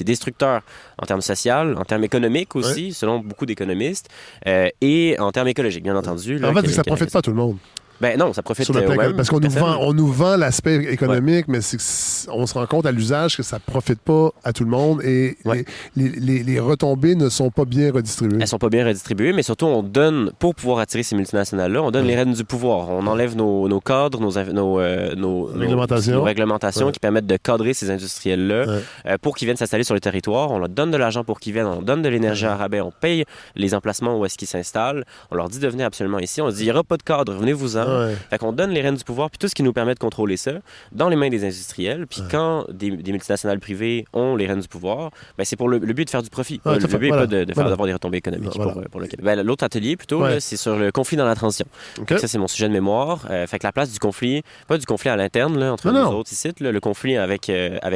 destructeur en termes sociaux, en termes économiques aussi, selon beaucoup d'économistes, et en termes écologiques, bien entendu. En fait, ça ne profite pas à tout le monde. Ben non, ça profite au même. Parce qu'on nous vend l'aspect économique, mais on se rend compte à l'usage que ça ne profite pas à tout le monde et les retombées ne sont pas bien redistribuées. Elles ne sont pas bien redistribuées, mais surtout, on donne, pour pouvoir attirer ces multinationales-là, on donne les rênes du pouvoir. On enlève nos cadres, nos réglementations qui permettent de cadrer ces industriels-là pour qu'ils viennent s'installer sur le territoire. On leur donne de l'argent pour qu'ils viennent, on donne de l'énergie à rabais, on paye les emplacements où est-ce qu'ils s'installent. On leur dit de venir absolument ici. On dit, il n'y aura pas de cadre, venez-vous-en. Fait qu'on donne les rênes du pouvoir, puis tout ce qui nous permet de contrôler ça dans les mains des industriels. Puis quand des multinationales privées ont les rênes du pouvoir, ben c'est pour le but de faire du profit. Le but n'est pas d'avoir des retombées économiques pour le Québec. Ben, l'autre atelier, plutôt, là, c'est sur le conflit dans la transition. Ça, c'est mon sujet de mémoire. Fait que la place du conflit, pas du conflit à l'interne, là, entre nous autres ici, là, le conflit avec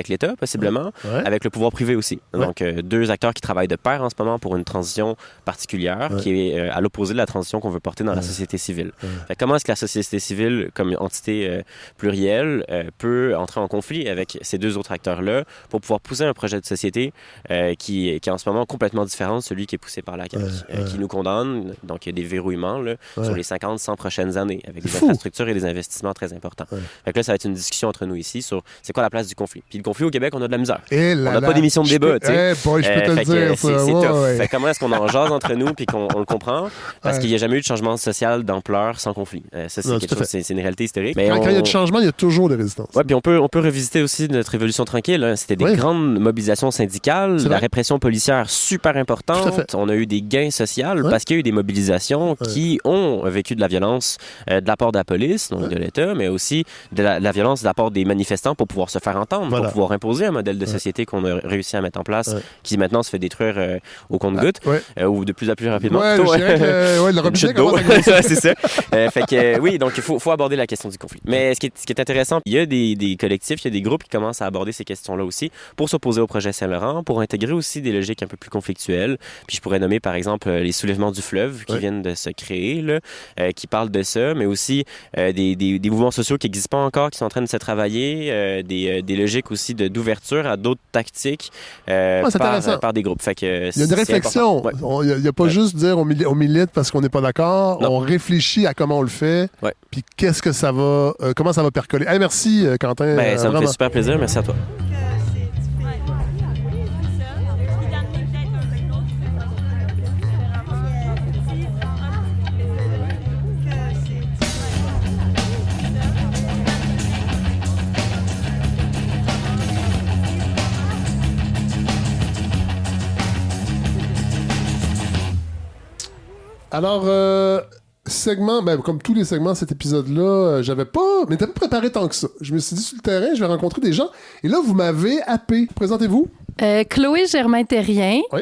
l'État, possiblement, avec le pouvoir privé aussi. Donc, 2 acteurs qui travaillent de pair en ce moment pour une transition particulière qui est à l'opposé de la transition qu'on veut porter dans la société civile. Fait que comment est-ce que la société civile, comme entité plurielle, peut entrer en conflit avec ces 2 autres acteurs-là pour pouvoir pousser un projet de société qui est en ce moment complètement différent de celui qui est poussé par la CAQ, qui nous condamne. Donc, il y a des verrouillements là, sur les 50-100 prochaines années avec des infrastructures et des investissements très importants. Fait que là, ça va être une discussion entre nous ici sur c'est quoi la place du conflit. Puis le conflit au Québec, on a de la misère. On n'a pas d'émission de débat. Je peux te le dire. C'est tough. Comment est-ce qu'on en jase entre nous puis qu'on le comprend? Parce qu'il n'y a jamais eu de changement social d'ampleur sans conflit. Ça, c'est quelque chose, c'est une réalité historique. Mais quand il y a du changement, il y a toujours des résistances. Oui, puis on peut revisiter aussi notre révolution tranquille. Hein. C'était des grandes mobilisations syndicales, la répression policière super importante. On a eu des gains sociaux parce qu'il y a eu des mobilisations qui ont vécu de la violence de la part de la police, donc de l'État, mais aussi de la violence de la part des manifestants pour pouvoir se faire entendre, pour pouvoir imposer un modèle de société qu'on a réussi à mettre en place, qui maintenant se fait détruire au compte-gouttes, ou de plus en plus rapidement. Le robinet commence à grossir. C'est ça. Fait que oui, donc il faut aborder la question du conflit. Mais ce qui est intéressant, il y a des collectifs, il y a des groupes qui commencent à aborder ces questions-là aussi pour s'opposer au projet Saint-Laurent, pour intégrer aussi des logiques un peu plus conflictuelles. Puis je pourrais nommer par exemple les soulèvements du fleuve qui viennent de se créer, là, qui parlent de ça, mais aussi des mouvements sociaux qui n'existent pas encore, qui sont en train de se travailler, des logiques aussi d'ouverture à d'autres tactiques par des groupes. Fait que il y a une réflexion. Il n'y a pas juste dire on milite parce qu'on n'est pas d'accord. On réfléchit à comment on le fait. Puis qu'est-ce que ça va, comment ça va percoler. Hey, merci, Quentin. Ça me fait super plaisir. Merci à toi. Alors, segment, comme tous les segments de cet épisode-là, m'étais pas préparé tant que ça. Je me suis dit, sur le terrain, je vais rencontrer des gens. Et là, vous m'avez happé. Présentez-vous. Chloé Germain-Terrien. Oui.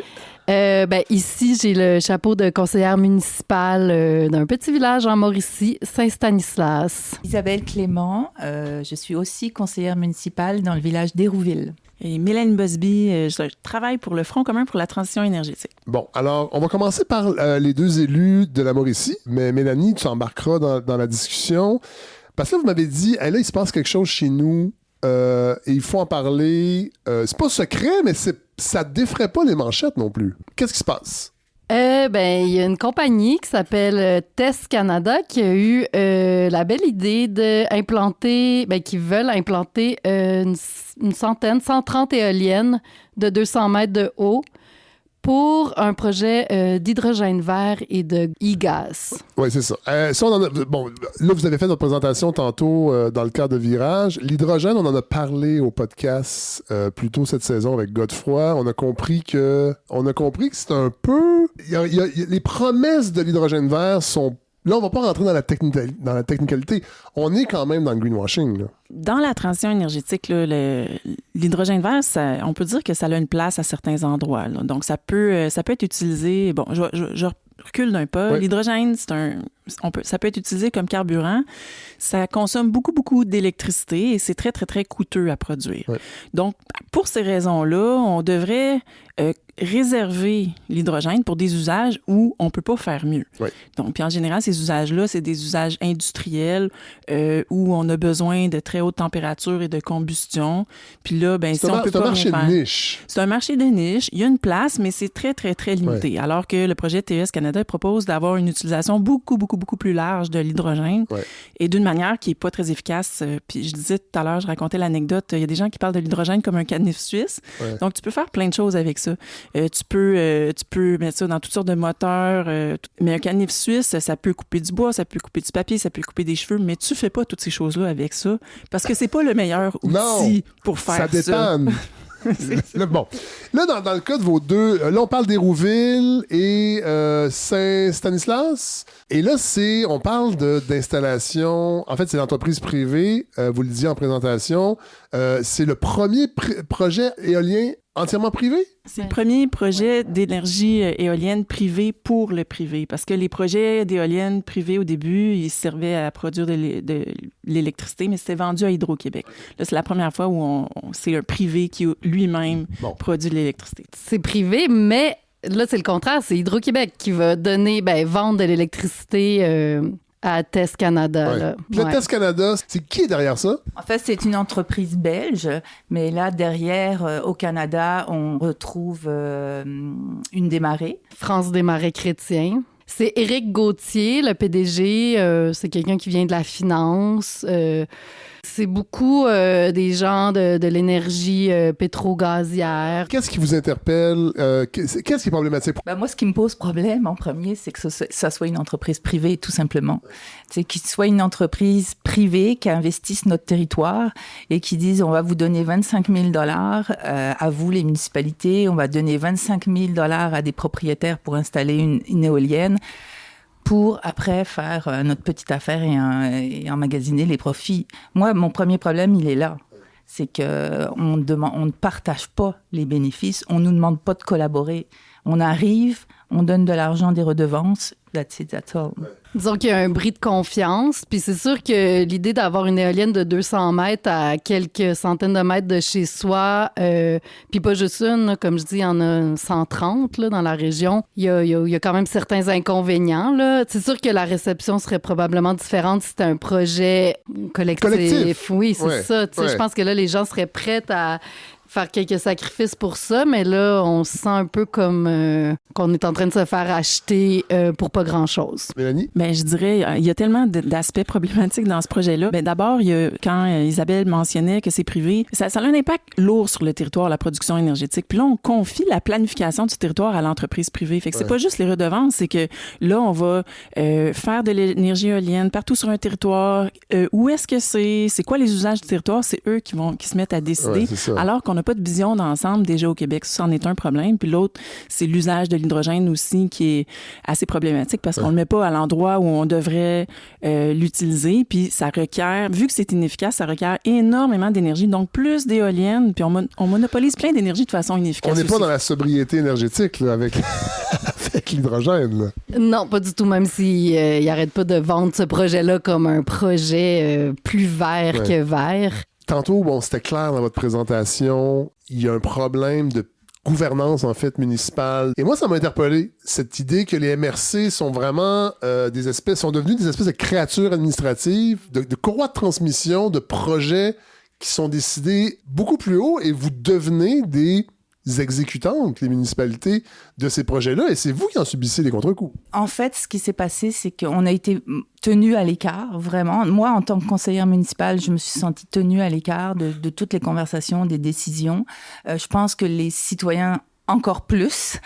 Ici, j'ai le chapeau de conseillère municipale d'un petit village en Mauricie, Saint-Stanislas. Isabelle Clément, je suis aussi conseillère municipale dans le village d'Hérouville. Et Mélanie Busby, je travaille pour le Front commun pour la transition énergétique. Bon, alors, on va commencer par les deux élus de la Mauricie. Mais Mélanie, tu embarqueras dans la discussion. Parce que là, vous m'avez dit, là, il se passe quelque chose chez nous et il faut en parler. C'est pas secret, mais ça défraie pas les manchettes non plus. Qu'est-ce qui se passe? Il y a une compagnie qui s'appelle Test Canada qui a eu la belle idée d'implanter, qui veulent implanter une 130 éoliennes de 200 mètres de haut pour un projet d'hydrogène vert et de e-gaz. Oui, c'est ça. Là, vous avez fait notre présentation tantôt dans le cadre de Virage. L'hydrogène, on en a parlé au podcast plus tôt cette saison avec Godefroy. On a compris que c'est un peu... les promesses de l'hydrogène vert sont... Là, on va pas rentrer dans la technicalité. On est quand même dans le greenwashing, là. Dans la transition énergétique, là, l'hydrogène vert, on peut dire que ça a une place à certains endroits, là. Donc, ça peut être utilisé... Bon, je recule d'un pas. Oui. L'hydrogène, ça peut être utilisé comme carburant. Ça consomme beaucoup, beaucoup d'électricité et c'est très, très, très coûteux à produire. Oui. Donc, pour ces raisons-là, on devrait réserver l'hydrogène pour des usages où on ne peut pas faire mieux. Oui. Donc, puis en général, ces usages-là, c'est des usages industriels où on a besoin de très haute température et de combustion. Puis là, c'est un marché de niche. C'est un marché de niche. Il y a une place, mais c'est très, très, très limité. Oui. Alors que le projet TES Canada propose d'avoir une utilisation beaucoup, beaucoup, beaucoup plus large de l'hydrogène et d'une manière qui n'est pas très efficace. Puis je disais tout à l'heure, je racontais l'anecdote, il y a des gens qui parlent de l'hydrogène comme un canif suisse. Ouais. Donc, tu peux faire plein de choses avec ça. Tu peux mettre ça dans toutes sortes de moteurs. Mais un canif suisse, ça peut couper du bois, ça peut couper du papier, ça peut couper des cheveux, mais tu fais pas toutes ces choses-là avec ça parce que c'est pas le meilleur outil pour faire ça. Ça dépanne. Là, dans le cas de vos deux, là, on parle d'Hérouville et Saint-Stanislas. Et là, on parle d'installation. En fait, c'est l'entreprise privée, vous le disiez en présentation. C'est le premier projet éolien entièrement privé? C'est le premier projet d'énergie éolienne privée pour le privé. Parce que les projets d'éoliennes privées, au début, ils servaient à produire de l'électricité, mais c'était vendu à Hydro-Québec. Là, c'est la première fois où c'est un privé qui lui-même produit de l'électricité. C'est privé, mais là, c'est le contraire. C'est Hydro-Québec qui va vendre de l'électricité à Test Canada. Ouais. Là. Le Test Canada, c'est qui est derrière ça? En fait, c'est une entreprise belge, mais là, derrière, au Canada, on retrouve une Desmarais. France Desmarais Chrétien. C'est Éric Gauthier, le PDG. C'est quelqu'un qui vient de la finance. C'est beaucoup des gens de l'énergie pétro-gazière. Qu'est-ce qui vous interpelle? Qu'est-ce qui est problématique? Moi, ce qui me pose problème en premier, c'est que ça soit une entreprise privée, tout simplement. C'est qu'il soit une entreprise privée qui investisse notre territoire et qui dise on va vous donner 25 000 $ à vous, les municipalités, on va donner 25 000 $ à des propriétaires pour installer une éolienne, pour après faire notre petite affaire et emmagasiner les profits. Moi, mon premier problème, il est là. C'est qu'on ne partage pas les bénéfices, on ne nous demande pas de collaborer. On arrive, on donne de l'argent, des redevances, that's it, that's all. Disons qu'il y a un bris de confiance, puis c'est sûr que l'idée d'avoir une éolienne de 200 mètres à quelques centaines de mètres de chez soi, puis pas juste une, là, comme je dis, il y en a 130 là, dans la région, il y a quand même certains inconvénients. Là. C'est sûr que la réception serait probablement différente si c'était un projet collectif. Oui, c'est ça. Je pense que là, les gens seraient prêts à faire quelques sacrifices pour ça, mais là, on se sent un peu comme qu'on est en train de se faire acheter pour pas grand-chose. Mélanie? Bien, je dirais, il y a tellement d'aspects problématiques dans ce projet-là. Bien, d'abord, quand Isabelle mentionnait que c'est privé, ça a un impact lourd sur le territoire, la production énergétique. Puis là, on confie la planification du territoire à l'entreprise privée. Fait que c'est pas juste les redevances, c'est que là, on va faire de l'énergie éolienne partout sur un territoire. Où est-ce que c'est quoi les usages du territoire? C'est eux qui se mettent à décider. Alors qu'on n'a pas de vision d'ensemble déjà au Québec. Ça en est un problème. Puis l'autre, c'est l'usage de l'hydrogène aussi qui est assez problématique parce qu'on ne le met pas à l'endroit où on devrait l'utiliser. Puis ça requiert, vu que c'est inefficace, ça requiert énormément d'énergie. Donc plus d'éoliennes, puis on monopolise plein d'énergie de façon inefficace. On n'est pas dans la sobriété énergétique là, avec l'hydrogène. Là. Non, pas du tout, même s'il n'arrête pas de vendre ce projet-là comme un projet plus vert que vert. Tantôt, c'était clair dans votre présentation, il y a un problème de gouvernance, en fait, municipale. Et moi, ça m'a interpellé, cette idée que les MRC sont vraiment sont devenus des espèces de créatures administratives, de courroies de transmission, de projets qui sont décidés beaucoup plus haut et vous devenez des exécutantes, les municipalités, de ces projets-là, et c'est vous qui en subissez les contre-coups. En fait, ce qui s'est passé, c'est qu'on a été tenus à l'écart, vraiment. Moi, en tant que conseillère municipale, je me suis sentie tenue à l'écart de toutes les conversations, des décisions. Je pense que les citoyens encore plus.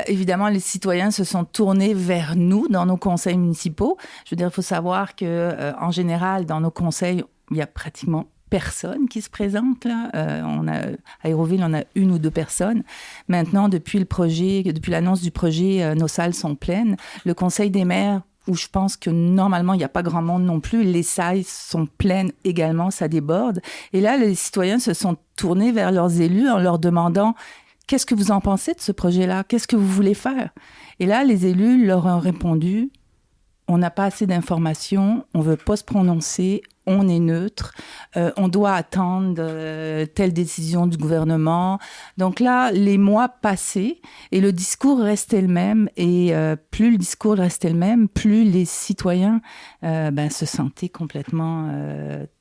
Évidemment, les citoyens se sont tournés vers nous dans nos conseils municipaux. Je veux dire, il faut savoir qu'en général, dans nos conseils, il y a pratiquement personne qui se présente là. À Aéroville, on a 1 ou 2 personnes. Maintenant, depuis l'annonce du projet, nos salles sont pleines. Le Conseil des maires, où je pense que normalement, il n'y a pas grand monde non plus, les salles sont pleines également, ça déborde. Et là, les citoyens se sont tournés vers leurs élus en leur demandant « Qu'est-ce que vous en pensez de ce projet-là? Qu'est-ce que vous voulez faire? » Et là, les élus leur ont répondu « On n'a pas assez d'informations, on ne veut pas se prononcer, on est neutre, on doit attendre telle décision du gouvernement. » Donc là, les mois passaient et le discours restait le même. Et plus le discours restait le même, plus les citoyens se sentaient complètement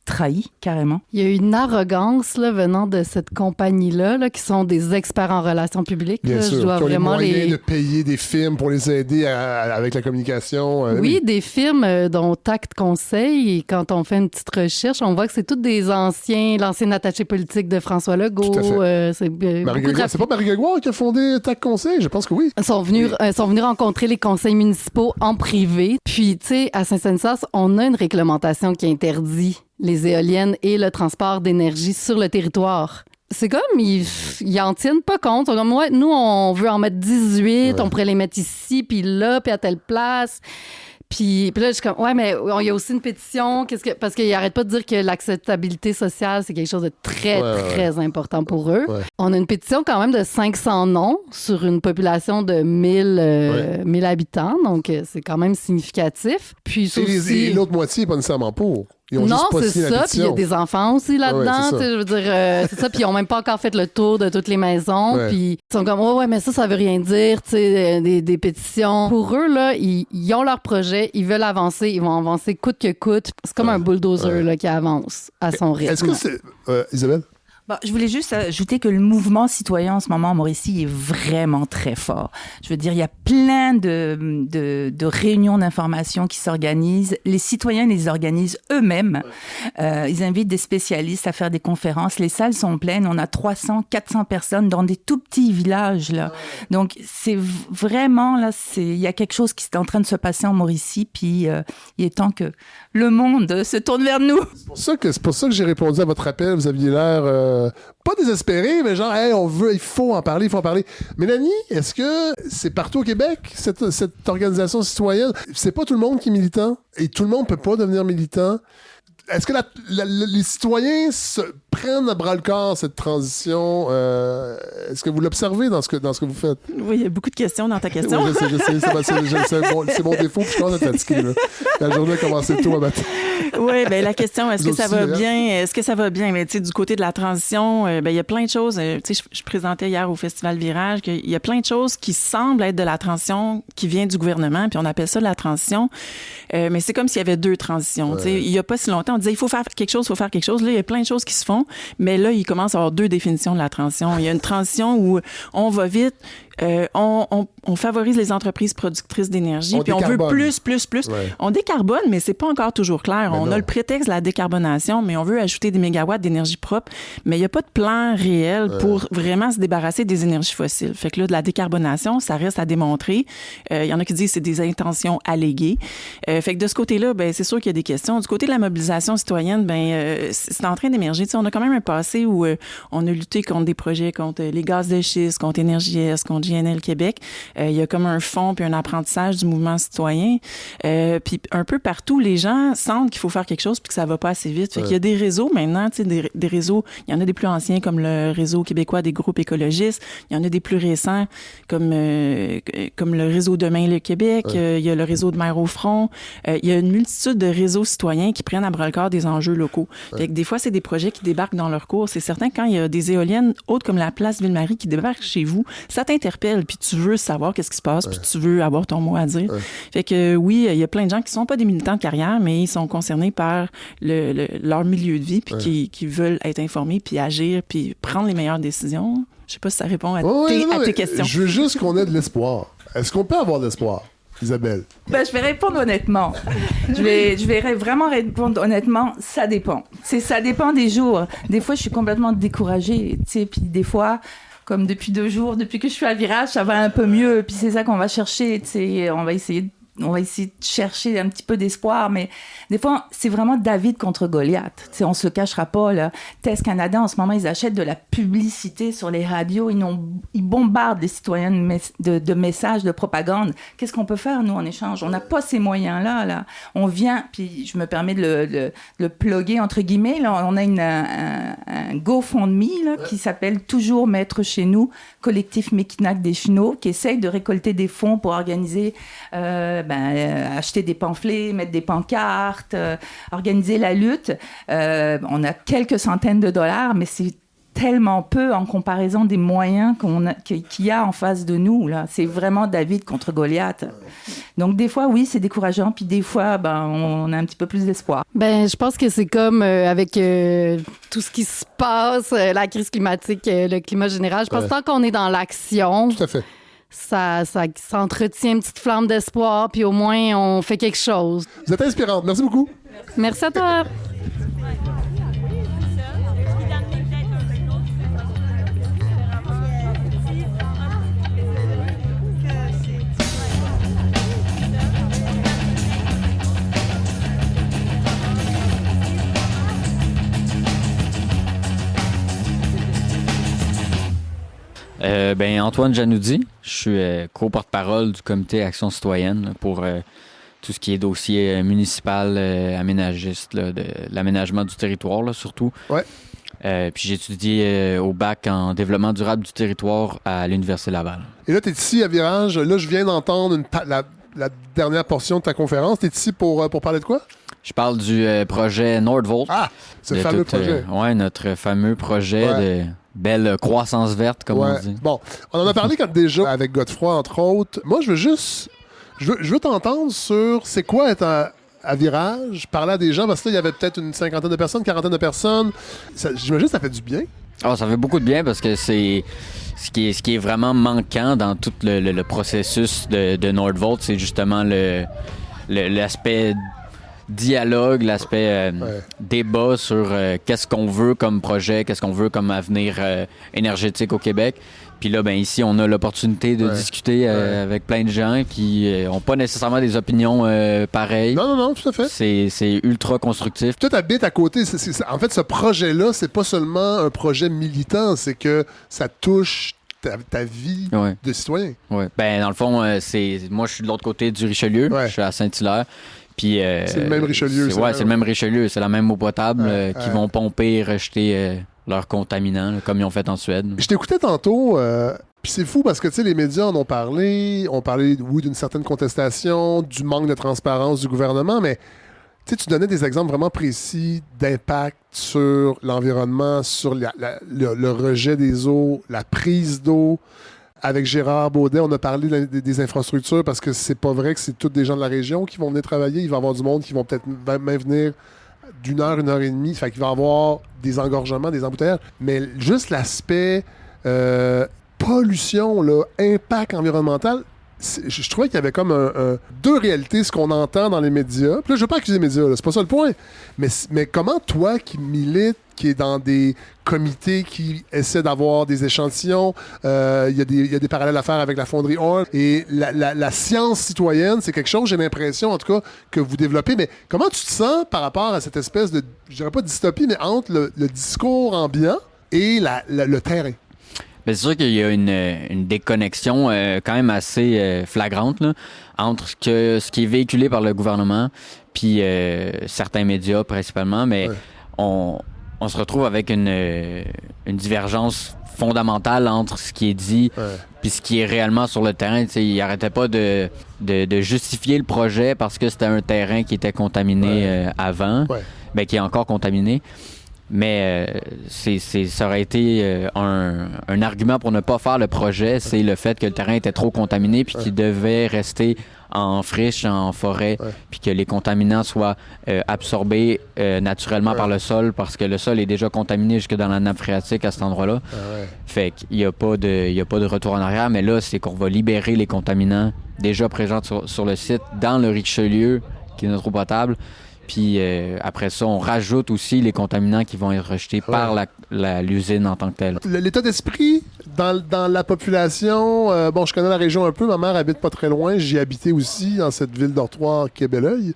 trahis, carrément. Il y a une arrogance là, venant de cette compagnie-là, qui sont des experts en relations publiques. Bien là, sûr, je dois qui ont vraiment les moyens de payer des firmes pour les aider avec la communication. Oui, des firmes dont Tact Conseil. Et quand on fait une petite recherche, on voit que c'est tous des l'ancien attaché politique de François Legault. C'est pas Marie Grégoire qui a fondé Tact Conseil? Je pense que oui. Ils sont venus rencontrer les conseils municipaux en privé. Puis, tu sais, à Saint-Saëns, on a une réglementation qui interdit les éoliennes et le transport d'énergie sur le territoire. C'est comme, ils en tiennent pas compte. Comme, ouais, nous, on veut en mettre 18, on pourrait les mettre ici, puis là, puis à telle place. Puis là, je suis comme, ouais, mais il y a aussi une pétition. Parce qu'ils n'arrêtent pas de dire que l'acceptabilité sociale, c'est quelque chose de très, très important pour eux. Ouais. On a une pétition quand même de 500 noms sur une population de 1000 habitants. Donc, c'est quand même significatif. Puis et l'autre moitié n'est pas nécessairement pour. Non, c'est ça. Puis il y a des enfants aussi là-dedans. Je veux dire, c'est ça. Puis ils n'ont même pas encore fait le tour de toutes les maisons. Puis ils sont comme, ouais, mais ça veut rien dire, tu sais, des pétitions. Pour eux, là, ils ont leur projet, ils veulent avancer, ils vont avancer coûte que coûte. C'est comme un bulldozer là, qui avance à son rythme. Est-ce que c'est. Isabelle? Bon, je voulais juste ajouter que le mouvement citoyen en ce moment en Mauricie est vraiment très fort. Je veux dire, il y a plein de réunions d'information qui s'organisent. Les citoyens les organisent eux-mêmes. Ils invitent des spécialistes à faire des conférences. Les salles sont pleines. On a 300, 400 personnes dans des tout petits villages, là. Donc, c'est vraiment, là, il y a quelque chose qui est en train de se passer en Mauricie, puis il est temps que le monde se tourne vers nous. C'est pour ça que j'ai répondu à votre appel. Vous aviez l'air pas désespéré, mais genre, hey, il faut en parler. Mélanie, est-ce que c'est partout au Québec, cette organisation citoyenne? C'est pas tout le monde qui est militant et tout le monde peut pas devenir militant. Est-ce que les citoyens se prennent à bras-le-corps cette transition? Est-ce que vous l'observez dans ce que vous faites? Oui, il y a beaucoup de questions dans ta question. Oui, je sais. C'est mon défaut, puis je commence à être fatigué. Là. La journée a commencé tôt à matin. Oui, bien la question, est-ce que ça va bien? Est-ce que ça va bien? Mais tu sais, du côté de la transition, il y a plein de choses. Tu sais, je présentais hier au Festival Virage qu'il y a plein de choses qui semblent être de la transition qui vient du gouvernement, puis on appelle ça de la transition. Mais c'est comme s'il y avait deux transitions. Ouais. Tu sais, il n'y a pas si longtemps, on disait il faut faire quelque chose. Là, il y a plein de choses qui se font, mais là, il commence à y avoir deux définitions de la transition. Il y a une transition où on va vite, on favorise les entreprises productrices d'énergie, puis on veut plus. Ouais. On décarbone, mais c'est pas encore toujours clair. On a le prétexte de la décarbonation, mais on veut ajouter des mégawatts d'énergie propre, mais il n'y a pas de plan réel pour vraiment se débarrasser des énergies fossiles. Fait que là, de la décarbonation, ça reste à démontrer. Il y en a qui disent que c'est des intentions alléguées. Fait que de ce côté-là, ben c'est sûr qu'il y a des questions. Du côté de la mobilisation citoyenne, c'est en train d'émerger. Tu sais, on a quand même un passé où on a lutté contre des projets, contre les gaz de schiste, contre Énergie-Est, contre GNL Québec. Il y a comme un fond puis un apprentissage du mouvement citoyen. Puis un peu partout, les gens sentent qu'il faut faire quelque chose puis que ça va pas assez vite. Fait qu'il y a des réseaux maintenant, tu sais, des réseaux, il y en a des plus anciens comme le réseau québécois des groupes écologistes. Il y en a des plus récents comme le réseau Demain le Québec. Il y a le réseau de Mères au front. Il y a une multitude de réseaux citoyens qui prennent à bras-le-corps des enjeux locaux. Fait que des fois, c'est des projets qui débarquent dans leur cours. C'est certain quand il y a des éoliennes autres comme la place Ville-Marie qui débarquent chez vous, ça t'interpelle, puis tu veux savoir qu'est-ce qui se passe, puis tu veux avoir ton mot à dire. Fait que oui, il y a plein de gens qui sont pas des militants de carrière, mais ils sont concernés par leur milieu de vie, puis qui veulent être informés, puis agir, puis prendre les meilleures décisions. Je sais pas si ça répond à tes questions. Je veux juste qu'on ait de l'espoir. Est-ce qu'on peut avoir de l'espoir, Isabelle? Je vais répondre honnêtement. Je vais vraiment répondre honnêtement. Ça dépend. Ça dépend des jours. Des fois, je suis complètement découragée. Puis des fois, comme depuis 2 jours, depuis que je suis à Virage, ça va un peu mieux. Puis c'est ça qu'on va chercher. On va essayer de chercher un petit peu d'espoir, mais des fois, c'est vraiment David contre Goliath. On se cachera pas, là. TES Canada, en ce moment, ils achètent de la publicité sur les radios. Ils bombardent les citoyens de messages, de propagande. Qu'est-ce qu'on peut faire, nous, en échange? On n'a pas ces moyens-là, là. On vient, puis je me permets de le plugger, entre guillemets, là. On a un GoFundMe, là, qui s'appelle « Toujours Maître chez nous », collectif Méquinac des Chenaux, qui essaye de récolter des fonds pour organiser... acheter des pamphlets, mettre des pancartes, organiser la lutte. On a quelques centaines de dollars, mais c'est tellement peu en comparaison des moyens qu'il y a en face de nous. Là. C'est vraiment David contre Goliath. Donc, des fois, oui, c'est décourageant, puis des fois, on a un petit peu plus d'espoir. Je pense que c'est comme avec tout ce qui se passe, la crise climatique, le climat général. Je pense que tant qu'on est dans l'action... Tout à fait. Ça entretient une petite flamme d'espoir, puis au moins, on fait quelque chose. Vous êtes inspirante. Merci beaucoup. Merci à toi. Antoine Janoudi, je suis co-porte-parole du comité Action citoyenne pour tout ce qui est dossier municipal, aménagiste, de l'aménagement du territoire, là, surtout. Ouais. Puis j'étudie au bac en développement durable du territoire à l'Université Laval. Et là, tu es ici à Virage. Là, je viens d'entendre la dernière portion de ta conférence. Tu es ici pour parler de quoi? Je parle du projet Nordvolt. Ah, ce fameux projet. Oui, notre fameux projet de belle croissance verte, comme on dit. Bon, on en a parlé déjà avec Godefroy, entre autres. Moi, je veux t'entendre sur c'est quoi être à Virage, parler à des gens, parce que là, il y avait peut-être une 50aine de personnes, 40aine de personnes. J'imagine que ça fait du bien Ça fait beaucoup de bien parce que c'est ce qui est vraiment manquant dans tout le processus de Nordvolt, c'est justement l'aspect dialogue, l'aspect débat sur qu'est-ce qu'on veut comme projet, qu'est-ce qu'on veut comme avenir énergétique au Québec. Puis là, ici, on a l'opportunité de discuter avec plein de gens qui n'ont pas nécessairement des opinions pareilles. Non, tout à fait. C'est ultra constructif. Toi, t'habites à côté. En fait, ce projet-là, c'est pas seulement un projet militant, c'est que ça touche ta vie de citoyen. Oui. Dans le fond, moi, je suis de l'autre côté du Richelieu. Je suis à Saint-Hilaire. Puis, c'est le même Richelieu. C'est le même Richelieu. C'est la même eau potable qui vont pomper et rejeter leurs contaminants, comme ils ont fait en Suède. Je t'écoutais tantôt, puis c'est fou parce que les médias en ont parlé. On parlait, oui, d'une certaine contestation, du manque de transparence du gouvernement, mais tu donnais des exemples vraiment précis d'impact sur l'environnement, sur le rejet des eaux, la prise d'eau. Avec Gérard Baudet, on a parlé des infrastructures parce que c'est pas vrai que c'est tous des gens de la région qui vont venir travailler. Il va y avoir du monde qui vont peut-être même venir d'1 heure, 1 heure et demie. Fait qu'il va y avoir des engorgements, des embouteillages. Mais juste l'aspect pollution, là, impact environnemental, je trouvais qu'il y avait comme deux réalités, ce qu'on entend dans les médias. Puis là, je veux pas accuser les médias, là, c'est pas ça le point. Mais comment toi qui milites, qui est dans des comités qui essaient d'avoir des échantillons, il y a des parallèles à faire avec la fonderie Horn, et la science citoyenne, c'est quelque chose, j'ai l'impression, en tout cas, que vous développez. Mais comment tu te sens par rapport à cette espèce de, je dirais pas dystopie, mais entre le discours ambiant et le terrain? C'est sûr qu'il y a une déconnexion quand même assez flagrante là, entre ce qui est véhiculé par le gouvernement puis certains médias principalement, mais on se retrouve avec une divergence fondamentale entre ce qui est dit puis ce qui est réellement sur le terrain. Ils n'arrêtaient pas de justifier le projet parce que c'était un terrain qui était contaminé avant, qui est encore contaminé. Mais ça aurait été un argument pour ne pas faire le projet, c'est le fait que le terrain était trop contaminé puis qu'il devait rester en friche, en forêt, puis que les contaminants soient absorbés naturellement par le sol parce que le sol est déjà contaminé jusque dans la nappe phréatique à cet endroit-là. Fait qu'il n'y a pas de retour en arrière, mais là, c'est qu'on va libérer les contaminants déjà présents sur le site dans le Richelieu, qui est notre eau potable. Puis après ça, on rajoute aussi les contaminants qui vont être rejetés par l'usine en tant que telle. L'état d'esprit dans la population, je connais la région un peu, ma mère habite pas très loin, j'y habitais aussi dans cette ville dortoir qui est Belleuil.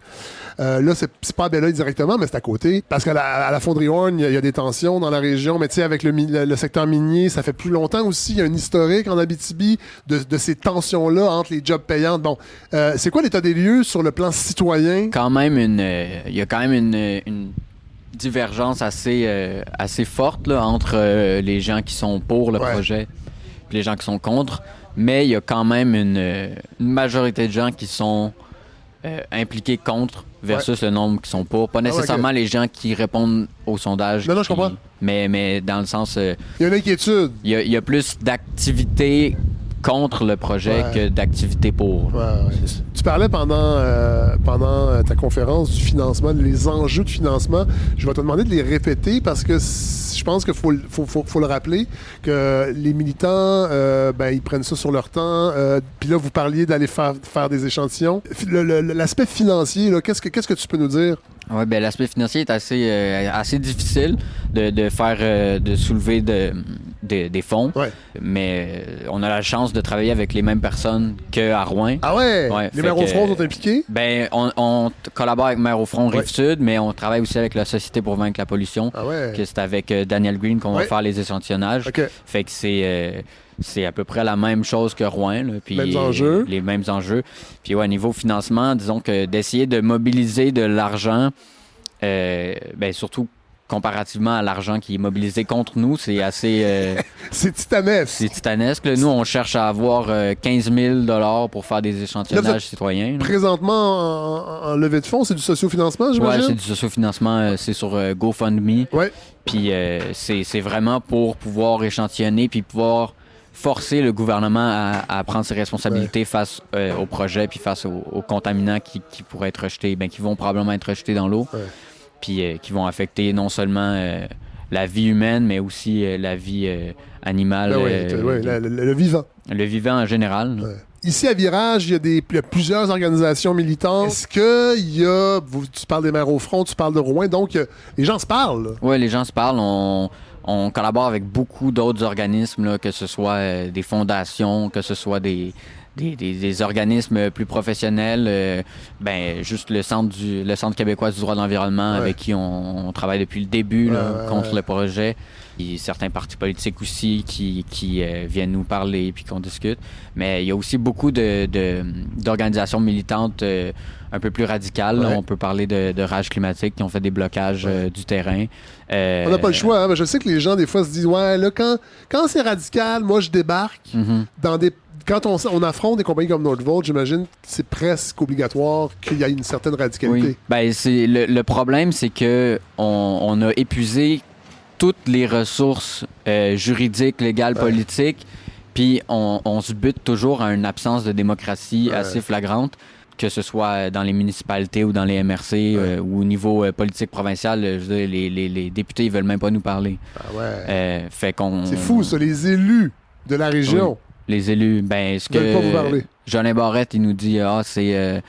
Là, c'est pas à Belleuil directement, mais c'est à côté. Parce qu'à la fonderie Horn, il y a des tensions dans la région, mais tu sais, avec le secteur minier, ça fait plus longtemps aussi. Il y a un historique en Abitibi de ces tensions-là entre les jobs payants. Bon, c'est quoi l'état des lieux sur le plan citoyen? Il y a quand même une divergence assez forte là, entre les gens qui sont pour le projet et les gens qui sont contre. Mais il y a quand même une majorité de gens qui sont impliqués contre versus le nombre qui sont pour. Pas nécessairement les gens qui répondent au sondage. Non, je comprends. Mais dans le sens... il y a une inquiétude. Il y a plus d'activités contre le projet que d'activités pour. Tu parlais pendant ta conférence du financement, les enjeux de financement. Je vais te demander de les répéter parce que je pense qu'il faut le rappeler que les militants, ils prennent ça sur leur temps. Puis là, vous parliez d'aller faire des échantillons. L'aspect financier, là, qu'est-ce que tu peux nous dire? Oui, l'aspect financier est assez difficile de soulever des fonds. Mais on a la chance de travailler avec les mêmes personnes qu'à Rouyn. Ah ouais? Les maires au front sont impliqués? On collabore avec Maire au front Rive-Sud, mais on travaille aussi avec la Société pour vaincre la pollution. Que c'est avec Daniel Green qu'on va faire les échantillonnages. Fait que c'est à peu près la même chose que Rouyn. Là, puis mêmes enjeux. Les mêmes enjeux. Puis niveau financement, disons que d'essayer de mobiliser de l'argent, surtout comparativement à l'argent qui est mobilisé contre nous, c'est assez... c'est titanesque. C'est titanesque. Là, nous, on cherche à avoir 15 000 pour faire des échantillonnages citoyens. Là. Présentement, en levée de fonds, c'est du sociofinancement, j'imagine? Oui, c'est du sociofinancement. C'est sur GoFundMe. Puis c'est vraiment pour pouvoir échantillonner puis pouvoir forcer le gouvernement à prendre ses responsabilités face au projet puis face aux contaminants qui pourraient être rejetés, qui vont probablement être rejetés dans l'eau. Puis qui vont affecter non seulement la vie humaine, mais aussi la vie animale. Le vivant. Le vivant en général. Ouais. Ici, à Virage, il y a plusieurs organisations militantes. Est-ce qu'il y a... Tu parles des Mères au front, tu parles de Rouen, donc les gens se parlent. Oui, les gens se parlent. On collabore avec beaucoup d'autres organismes, là, que ce soit des fondations, que ce soit des organismes plus professionnels, juste le Centre québécois du droit de l'environnement, avec qui on travaille depuis le début contre le projet. Et certains partis politiques aussi qui viennent nous parler puis qu'on discute. Mais il y a aussi beaucoup d'organisations militantes un peu plus radicales. Ouais. On peut parler de Rage climatique qui ont fait des blocages du terrain. On n'a pas le choix. Hein? Je sais que les gens, des fois, se disent « Ouais, là, quand c'est radical, moi, je débarque dans des... » Quand on affronte des compagnies comme Nordvolt, j'imagine que c'est presque obligatoire qu'il y ait une certaine radicalité. Oui. Le problème, c'est que on a épuisé toutes les ressources juridiques, légales, politiques, puis on se bute toujours à une absence de démocratie assez flagrante, que ce soit dans les municipalités ou dans les MRC ou au niveau politique provincial. Je veux dire, les députés, ils veulent même pas nous parler. C'est fou, ça, les élus de la région. Oui. Les élus, ce que Jolin Barrette, il nous dit, c'est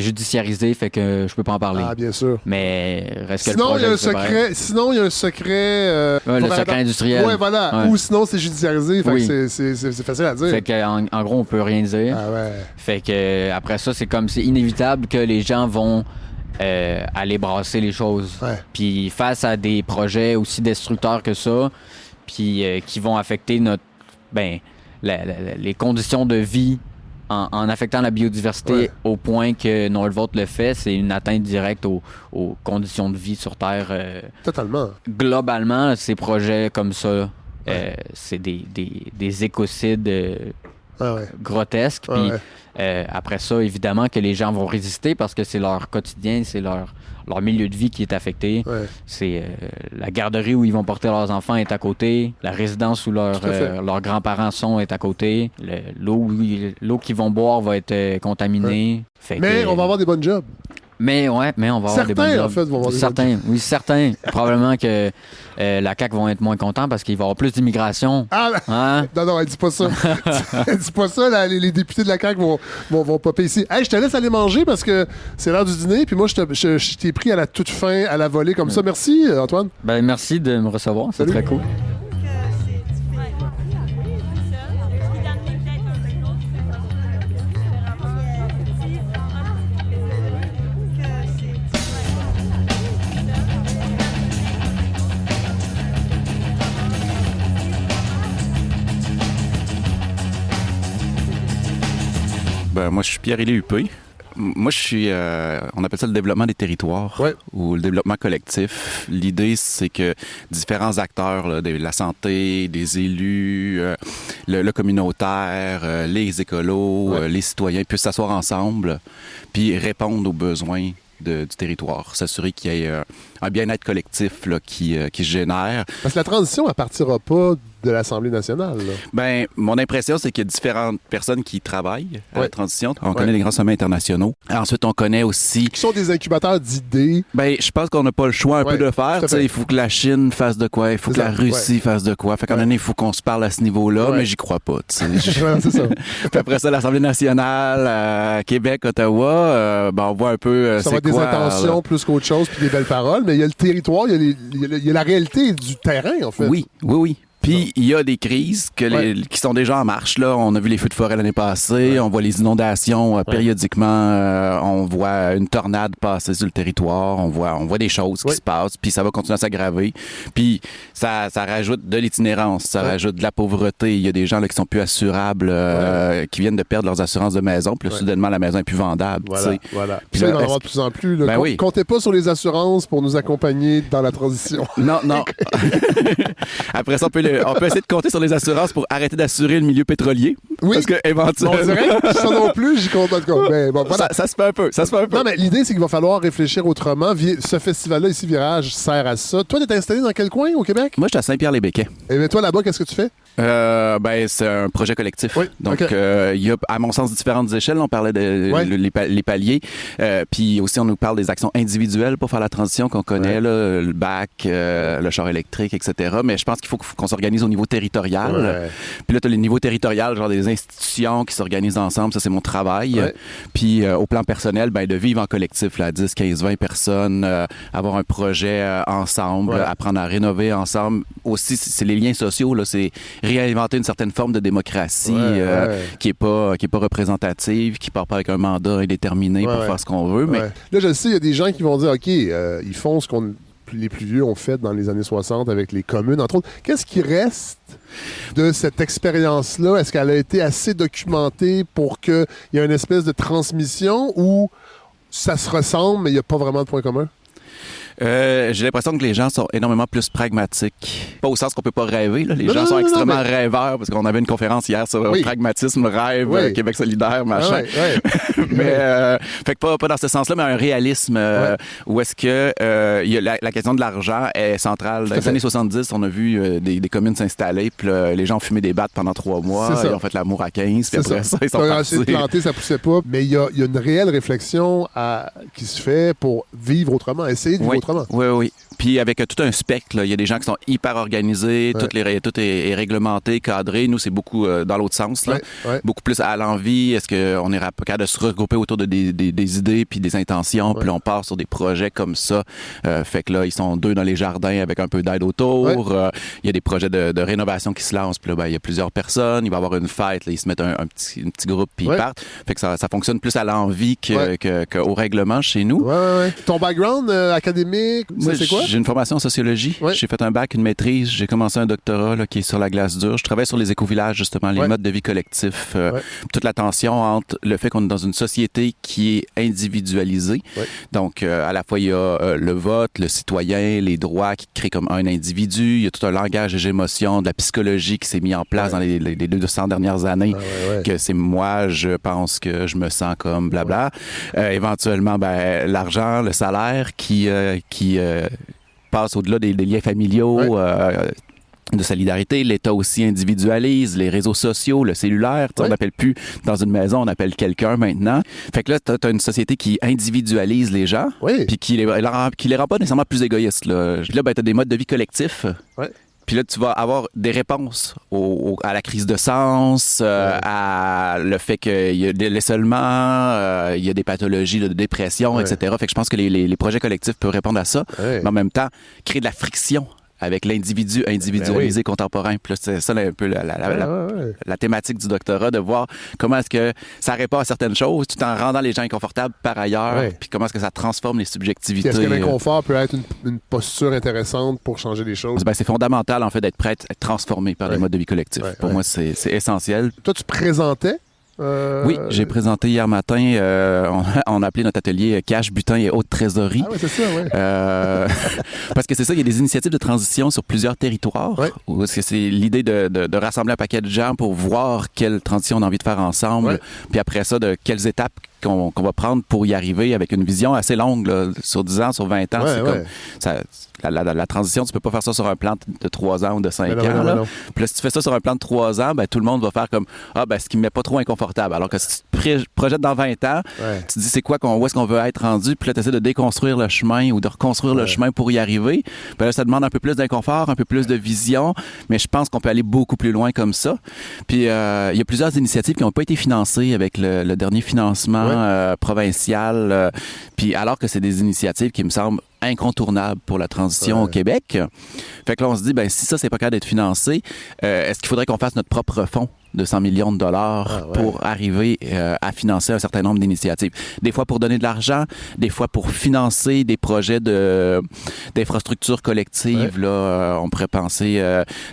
judiciarisé, fait que je peux pas en parler. Ah, bien sûr. Mais reste sinon, que le projet, sinon, il y a un secret... le secret industriel. Ouais, voilà. Ouais. Ou sinon, c'est judiciarisé, fait que c'est facile à dire. Fait qu'en gros, on peut rien dire. Ah ouais. Fait que après ça, c'est inévitable que les gens vont aller brasser les choses. Ouais. Puis face à des projets aussi destructeurs que ça, puis qui vont affecter les conditions de vie en affectant la biodiversité au point que Nordvolt le fait, c'est une atteinte directe aux conditions de vie sur Terre. Totalement. Globalement, ces projets comme ça, c'est des écocides grotesques. Puis après ça, évidemment que les gens vont résister parce que c'est leur quotidien, c'est leur milieu de vie qui est affecté. Ouais. C'est la garderie où ils vont porter leurs enfants est à côté. La résidence où leurs grands-parents est à côté. L'eau qu'ils vont boire va être contaminée. Ouais. Mais on va avoir des bonnes jobs. Mais on va avoir des bonnes jobs. Certains, en fait, vont avoir des bonnes jobs. Oui, certains. Probablement que la CAQ vont être moins contents parce qu'il va y avoir plus d'immigration. Ah, hein? Non, elle dit pas ça. Elle dit pas ça. Les députés de la CAQ vont popper ici. Hey, je te laisse aller manger parce que c'est l'heure du dîner. Puis moi, je t'ai pris à la toute fin, à la volée comme ça. Merci, Antoine. Merci de me recevoir. C'est très cool. Moi, je suis Pierre-Élie Huppé. Moi, je suis, on appelle ça le développement des territoires ou le développement collectif. L'idée, c'est que différents acteurs, là, de la santé, des élus, le communautaire, les écolos, les citoyens puissent s'asseoir ensemble puis répondre aux besoins du territoire, s'assurer qu'il y ait un bien-être collectif là, qui se génère. Parce que la transition, elle partira pas de l'Assemblée nationale. Là. Mon impression, c'est qu'il y a différentes personnes qui travaillent à la transition. On connaît les grands sommets internationaux. Ensuite, on connaît aussi... Qui sont des incubateurs d'idées. Je pense qu'on n'a pas le choix peu de faire. Il faut que la Chine fasse de quoi, il faut que la Russie fasse de quoi. Fait qu'en année, il faut qu'on se parle à ce niveau-là, mais j'y crois pas. C'est ça. Puis après ça, l'Assemblée nationale, Québec, Ottawa, on voit un peu ça va être des intentions plus qu'autre chose, puis des belles paroles, mais il y a le territoire, il y a la réalité du terrain, en fait. Oui. Puis, il y a des crises qui sont déjà en marche. Là. On a vu les feux de forêt l'année passée. On voit les inondations périodiquement. On voit une tornade passer sur le territoire. On voit des choses qui se passent. Puis, ça va continuer à s'aggraver. Puis, ça rajoute de l'itinérance. Ça rajoute de la pauvreté. Il y a des gens là, qui sont plus assurables, qui viennent de perdre leurs assurances de maison. Puis, soudainement, la maison est plus vendable. Voilà. Puis là, il va en avoir de plus en plus. Là. Comptez pas sur les assurances pour nous accompagner dans la transition. Non. Après ça, on peut on peut essayer de compter sur les assurances pour arrêter d'assurer le milieu pétrolier. Oui. Parce que éventuellement... On dirait que ça non plus, j'y compte pas de compte. Mais bon, voilà. Ça se fait un peu. Non, mais l'idée, c'est qu'il va falloir réfléchir autrement. Ce festival-là, ici, Virage, sert à ça. Toi, t'es installé dans quel coin au Québec? Moi, je suis à Saint-Pierre-les-Béquets. Et bien, toi, là-bas, qu'est-ce que tu fais? C'est un projet collectif. Oui, donc, il y a, à mon sens, différentes échelles. On parlait les paliers. Puis aussi, on nous parle des actions individuelles pour faire la transition qu'on connaît, là, le bac, le char électrique, etc. Mais je pense qu'il faut qu'on s'organise au niveau territorial. Puis là, tu as le niveau territorial, genre des institutions qui s'organisent ensemble. Ça, c'est mon travail. Puis au plan personnel, de vivre en collectif, là, 10, 15, 20 personnes, avoir un projet ensemble, apprendre à rénover ensemble. Aussi, c'est les liens sociaux, là, c'est réinventer une certaine forme de démocratie qui est pas représentative, qui part pas avec un mandat indéterminé pour faire ce qu'on veut. Mais là, je sais, il y a des gens qui vont dire, OK, ils font ce qu'on les plus vieux ont fait dans les années 60 avec les communes, entre autres. Qu'est-ce qui reste de cette expérience-là? Est-ce qu'elle a été assez documentée pour qu'il y ait une espèce de transmission ou ça se ressemble, mais il n'y a pas vraiment de point commun? J'ai l'impression que les gens sont énormément plus pragmatiques. Pas au sens qu'on peut pas rêver. Là. Les gens sont extrêmement rêveurs parce qu'on avait une conférence hier sur pragmatisme, rêve, Québec solidaire, machin. Mais fait que pas dans ce sens-là, mais un réalisme où est-ce que y a la question de l'argent est centrale. Dans les années 70, on a vu des communes s'installer, puis les gens ont fumé des battes pendant 3 mois, ils ont fait l'amour à 15, puis après ça, ils sont partis. Essayé de planter, ça poussait pas. Mais il y a une réelle réflexion qui se fait pour vivre autrement, essayer de vivre autrement. Oui. Puis avec tout un spectre, il y a des gens qui sont hyper organisés, tout est réglementé, cadré. Nous, c'est beaucoup dans l'autre sens, là. Beaucoup plus à l'envie. Est-ce qu'on est capable de se regrouper autour de des idées puis des intentions, puis là, on part sur des projets comme ça. Fait que là, ils sont 2 dans les jardins avec un peu d'aide autour. Il y a des projets de rénovation qui se lancent, puis là, il y a plusieurs personnes. Il va y avoir une fête, là, ils se mettent un petit groupe, puis ils partent. Fait que ça fonctionne plus à l'envie qu'au règlement chez nous. Ton background académique, c'est quoi? J'ai une formation en sociologie. J'ai fait un bac, une maîtrise. J'ai commencé un doctorat là, qui est sur la glace dure. Je travaille sur les écovillages, justement, les modes de vie collectifs. Toute la tension entre le fait qu'on est dans une société qui est individualisée. Donc, à la fois, il y a le vote, le citoyen, les droits qui créent comme un individu. Il y a tout un langage des émotions, de la psychologie qui s'est mis en place dans les 200 dernières années. Que c'est moi, je pense que je me sens comme blabla. Éventuellement, l'argent, le salaire qui passe au-delà des liens familiaux, de solidarité. L'État aussi individualise les réseaux sociaux, le cellulaire. On n'appelle plus dans une maison, on appelle quelqu'un maintenant. Fait que là, tu as une société qui individualise les gens, puis qui les rend pas nécessairement plus égoïstes. Là, tu as des modes de vie collectifs. Puis là, tu vas avoir des réponses à la crise de sens, à le fait qu'il y a de l'isolement, il y a des pathologies de dépression, etc. Fait que je pense que les projets collectifs peuvent répondre à ça, mais en même temps, créer de la friction avec l'individu individualisé contemporain. Puis là, c'est ça un peu la thématique du doctorat, de voir comment est-ce que ça répond à certaines choses tout en rendant les gens inconfortables par ailleurs, puis comment est-ce que ça transforme les subjectivités. Puis est-ce que l'inconfort peut être une posture intéressante pour changer les choses? C'est fondamental, en fait, d'être prêt à être transformé par les modes de vie collectifs. Pour moi, c'est essentiel. Toi, tu présentais? Oui, j'ai présenté hier matin, on a appelé notre atelier Cash, butin et haute trésorerie. Ah oui, c'est ça, oui. Parce que c'est ça, il y a des initiatives de transition sur plusieurs territoires. Parce que c'est l'idée de rassembler un paquet de gens pour voir quelle transition on a envie de faire ensemble. Puis après ça, de quelles étapes qu'on va prendre pour y arriver avec une vision assez longue, là, sur 10 ans, sur 20 ans. C'est comme ça, la transition, tu peux pas faire ça sur un plan de 3 ans ou de 5 ans. Là. Puis là, si tu fais ça sur un plan de 3 ans, tout le monde va faire comme ce qui me met pas trop inconfortable. Alors que si tu te projettes dans 20 ans, tu te dis c'est quoi, où est-ce qu'on veut être rendu, puis là, tu essaies de déconstruire le chemin ou de reconstruire le chemin pour y arriver. Là, ça demande un peu plus d'inconfort, un peu plus de vision, mais je pense qu'on peut aller beaucoup plus loin comme ça. Puis il y a plusieurs initiatives qui n'ont pas été financées avec le dernier financement provincial. Puis alors que c'est des initiatives qui me semblent incontournables pour la transition au Québec. Fait que là, on se dit, si ça, c'est pas capable d'être financé, est-ce qu'il faudrait qu'on fasse notre propre fonds de 100 millions de dollars pour arriver à financer un certain nombre d'initiatives. Des fois pour donner de l'argent, des fois pour financer des projets d'infrastructures collectives. Là, on pourrait penser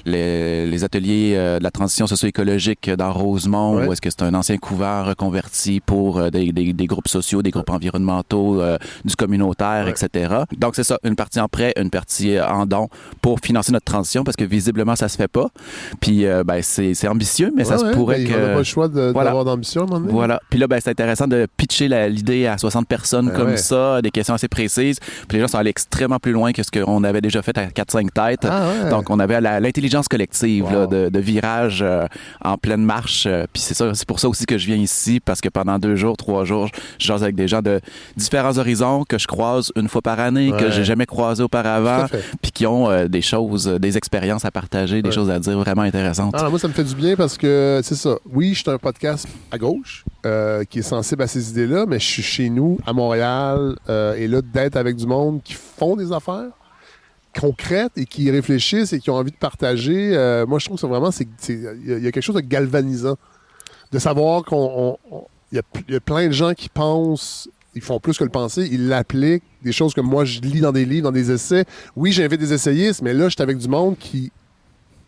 les ateliers de la transition socio-écologique dans Rosemont, où est-ce que c'est un ancien couvent reconverti pour des groupes sociaux, des groupes environnementaux, du communautaire, etc. Donc c'est ça, une partie en prêt, une partie en don pour financer notre transition, parce que visiblement ça se fait pas. Puis c'est ambitieux, mais ça se pourrait que... On n'a pas le choix d'avoir d'ambition à un moment donné. Voilà. Puis là, c'est intéressant de pitcher l'idée à 60 personnes comme ça, des questions assez précises. Puis les gens sont allés extrêmement plus loin que ce qu'on avait déjà fait à 4-5 têtes. Donc on avait l'intelligence collective de virage en pleine marche. Puis c'est pour ça aussi que je viens ici, parce que pendant 2 jours, 3 jours, je jase avec des gens de différents horizons que je croise une fois par année, que j'ai jamais croisé auparavant, puis qui ont des choses, des expériences à partager, des choses à dire vraiment intéressantes. Moi, ça me fait du bien parce que c'est ça. Oui, je suis un podcast à gauche qui est sensible à ces idées-là, mais je suis chez nous, à Montréal, et là, d'être avec du monde qui font des affaires concrètes et qui réfléchissent et qui ont envie de partager. Moi, je trouve que vraiment, il y a quelque chose de galvanisant. De savoir il y a plein de gens qui pensent, ils font plus que le penser, ils l'appliquent, des choses que moi je lis dans des livres, dans des essais. Oui, j'invite des essayistes, mais là, je suis avec du monde qui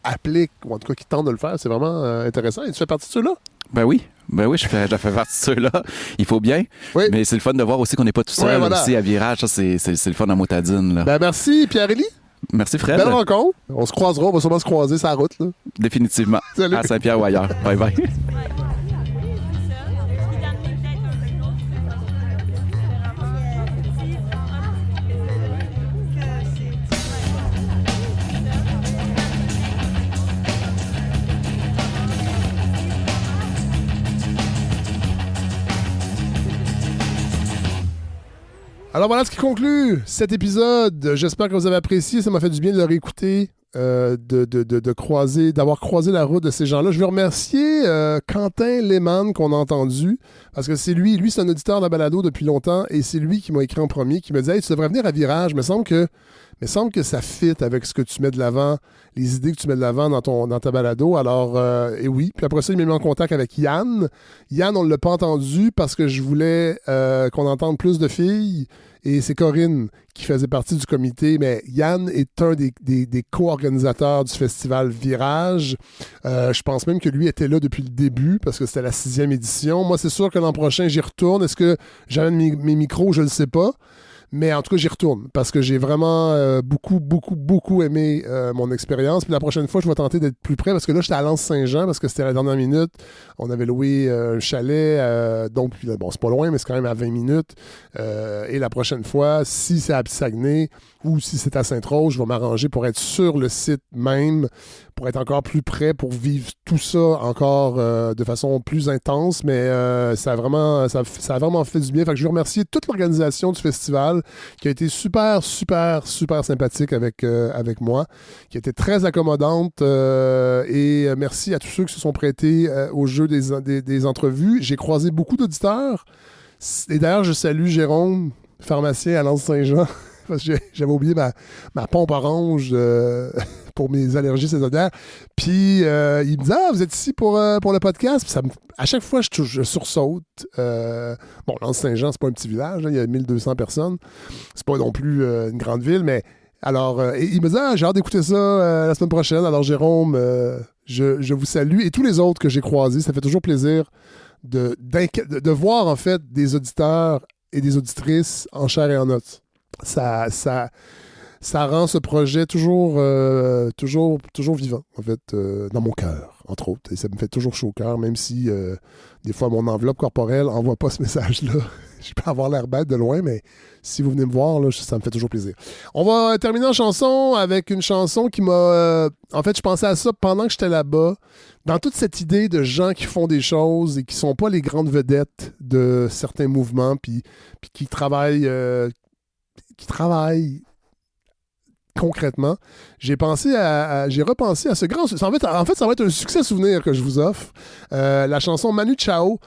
applique, ou en tout cas qui tente de le faire. C'est vraiment intéressant. Et tu fais partie de ceux-là? Ben oui, je fais partie de ceux-là. Il faut bien. Oui. Mais c'est le fun de voir aussi qu'on n'est pas tout seul aussi à Virage. Ça, c'est le fun à motadine. Là. Ben merci, Pierre-Élie. Merci, Fred. Belle rencontre. On se croisera. On va sûrement se croiser sur la route. Là. Définitivement. Salut. À Saint-Pierre ou ailleurs. Bye bye. Alors voilà ce qui conclut cet épisode. J'espère que vous avez apprécié. Ça m'a fait du bien de le réécouter, d'avoir croisé la route de ces gens-là. Je veux remercier Quentin Lehmann qu'on a entendu, parce que c'est lui c'est un auditeur de la balado depuis longtemps, et c'est lui qui m'a écrit en premier, qui me disait « Hey, tu devrais venir à Virage. Il me semble que ça fit avec ce que tu mets de l'avant, les idées que tu mets de l'avant dans ta balado. » Alors, et oui. Puis après ça, il m'a mis en contact avec Yann. Yann, on ne l'a pas entendu parce que je voulais qu'on entende plus de filles. Et c'est Corinne qui faisait partie du comité. Mais Yann est un des co-organisateurs du festival Virage. Je pense même que lui était là depuis le début parce que c'était la 6e édition. Moi, c'est sûr que l'an prochain, j'y retourne. Est-ce que j'amène mes micros? Je ne le sais pas. Mais en tout cas, j'y retourne parce que j'ai vraiment beaucoup aimé mon expérience. Puis la prochaine fois, je vais tenter d'être plus près parce que là, j'étais à Lens-Saint-Jean parce que c'était à la dernière minute. On avait loué un chalet. Donc, bon, c'est pas loin, mais c'est quand même à 20 minutes. Et la prochaine fois, si c'est à Saguenay ou si c'est à Sainte-Rose, je vais m'arranger pour être sur le site même, pour être encore plus près, pour vivre tout ça encore de façon plus intense. Mais ça a vraiment fait du bien. Fait que je veux remercier toute l'organisation du festival qui a été super sympathique avec moi, qui a été très accommodante. Et merci à tous ceux qui se sont prêtés au jeu des entrevues. J'ai croisé beaucoup d'auditeurs. Et d'ailleurs, je salue Jérôme, pharmacien à Lens-Saint-Jean, parce que j'avais oublié ma pompe orange pour mes allergies saisonnières. Puis il me dit « Ah, vous êtes ici pour le podcast? » Puis à chaque fois, je sursaute. Bon, Lens-Saint-Jean, c'est pas un petit village, hein, il y a 1200 personnes. C'est pas non plus une grande ville, mais alors, il me dit « Ah, j'ai hâte d'écouter ça la semaine prochaine. » Alors, Jérôme, je vous salue. Et tous les autres que j'ai croisés, ça fait toujours plaisir de voir, en fait, des auditeurs et des auditrices en chair et en os. Ça rend ce projet toujours vivant, en fait, dans mon cœur, entre autres. Et ça me fait toujours chaud au cœur, même si des fois mon enveloppe corporelle n'envoie pas ce message-là. Je peux avoir l'air bête de loin, mais si vous venez me voir, là, ça me fait toujours plaisir. On va terminer en chanson avec une chanson qui m'a... en fait, je pensais à ça pendant que j'étais là-bas, dans toute cette idée de gens qui font des choses et qui sont pas les grandes vedettes de certains mouvements, puis qui travaillent concrètement. J'ai repensé à ce grand... En fait, ça va être un succès souvenir que je vous offre. La chanson Manu Chao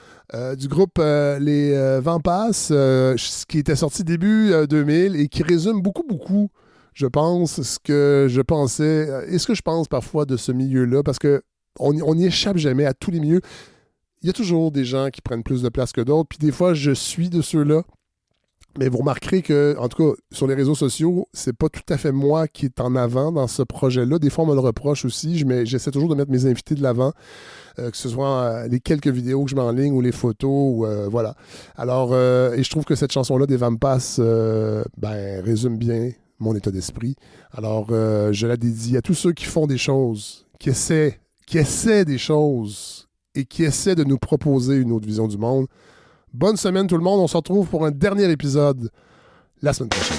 du groupe Les Vents Passent, qui était sorti début 2000 et qui résume beaucoup, je pense, ce que je pensais et ce que je pense parfois de ce milieu-là, parce que on n'y échappe jamais à tous les milieux. Il y a toujours des gens qui prennent plus de place que d'autres, puis des fois, je suis de ceux-là. Mais vous remarquerez que, en tout cas, sur les réseaux sociaux, c'est pas tout à fait moi qui est en avant dans ce projet-là. Des fois, on me le reproche aussi. J'essaie toujours de mettre mes invités de l'avant, que ce soit les quelques vidéos que je mets en ligne ou les photos, ou, voilà. Alors, et je trouve que cette chanson-là des Vampas résume bien mon état d'esprit. Alors, je la dédie à tous ceux qui font des choses, qui essaient des choses et qui essaient de nous proposer une autre vision du monde. Bonne semaine tout le monde, on se retrouve pour un dernier épisode la semaine prochaine.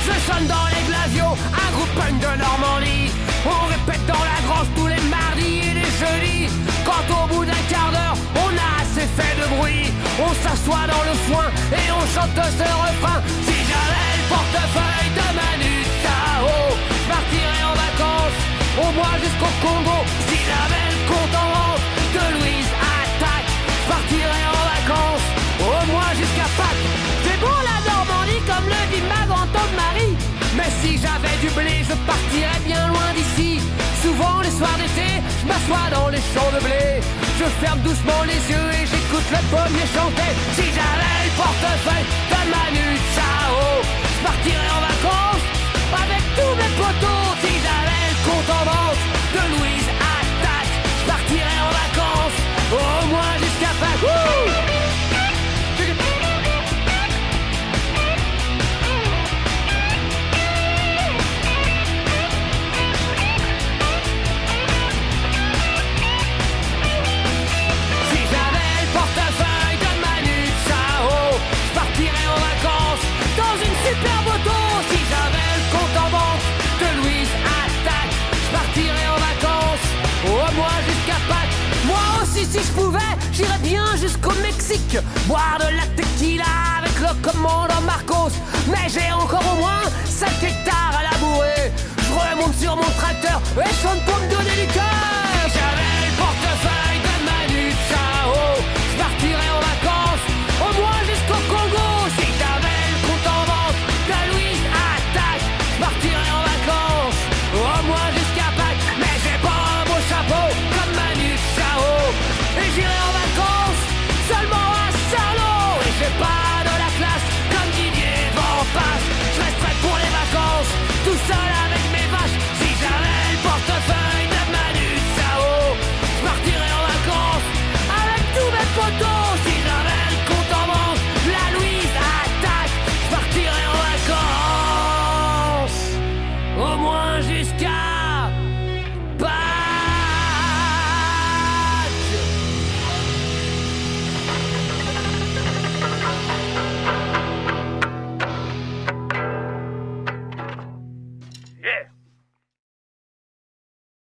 Je sonne dans les glaciaux, un groupe punk de Normandie. On répète dans la grange tous les mardis et les jeudis. Quand au bout d'un quart d'heure, on a assez fait de bruit, on s'assoit dans le foin et on chante ce refrain. Si j'avais le portefeuille de Manu Chao, je partirais en vacances, au moins jusqu'au Congo. Si j'avais le compte en banque de Louise Attaque, je partirais en vacances, au moins jusqu'à Pâques. C'est bon la Normandie comme le dit ma grand-tante Marie. Mais si j'avais du blé, je partirais bien loin d'ici. Souvent les soirs d'été, je m'assois dans les champs de blé. Je ferme doucement les yeux et j'écoute le pommier chanter. Si j'avais le portefeuille de Manu Chao, je partirais en vacances avec tous mes potos. Si j'avais le compte en banque de Louise Attaque, je partirais en vacances au moins jusqu'à Pâques. Super moto, si j'avais le compte en banque de Louise Attaque, je partirais en vacances, au moins jusqu'à Pâques. Moi aussi si je pouvais, j'irais bien jusqu'au Mexique, boire de la tequila avec le commandant Marcos. Mais j'ai encore au moins 5 hectares à labourer, je remonte sur mon tracteur et chante pour me donner du cœur. Si j'avais le portefeuille de Manu Chao, je partirais en vacances, au moins jusqu'au Congo. Si j'avais le compte en banque de Louise Attaque, je partirais en vacances, au moins jusqu'à Pâques. Mais j'ai pas un beau chapeau comme Manu Chao, et j'irai en vacances seulement à Saint-Lô. Et j'ai pas de la classe comme Didier Vampas, je resterai pour les vacances tout seul avec mes vaches. Si j'avais le portefeuille de Manu Chao, je partirais en vacances avec tous mes potos. Si j'avais le compte en banque, la Louise Attaque, je partirais en vacances au moins jusqu'à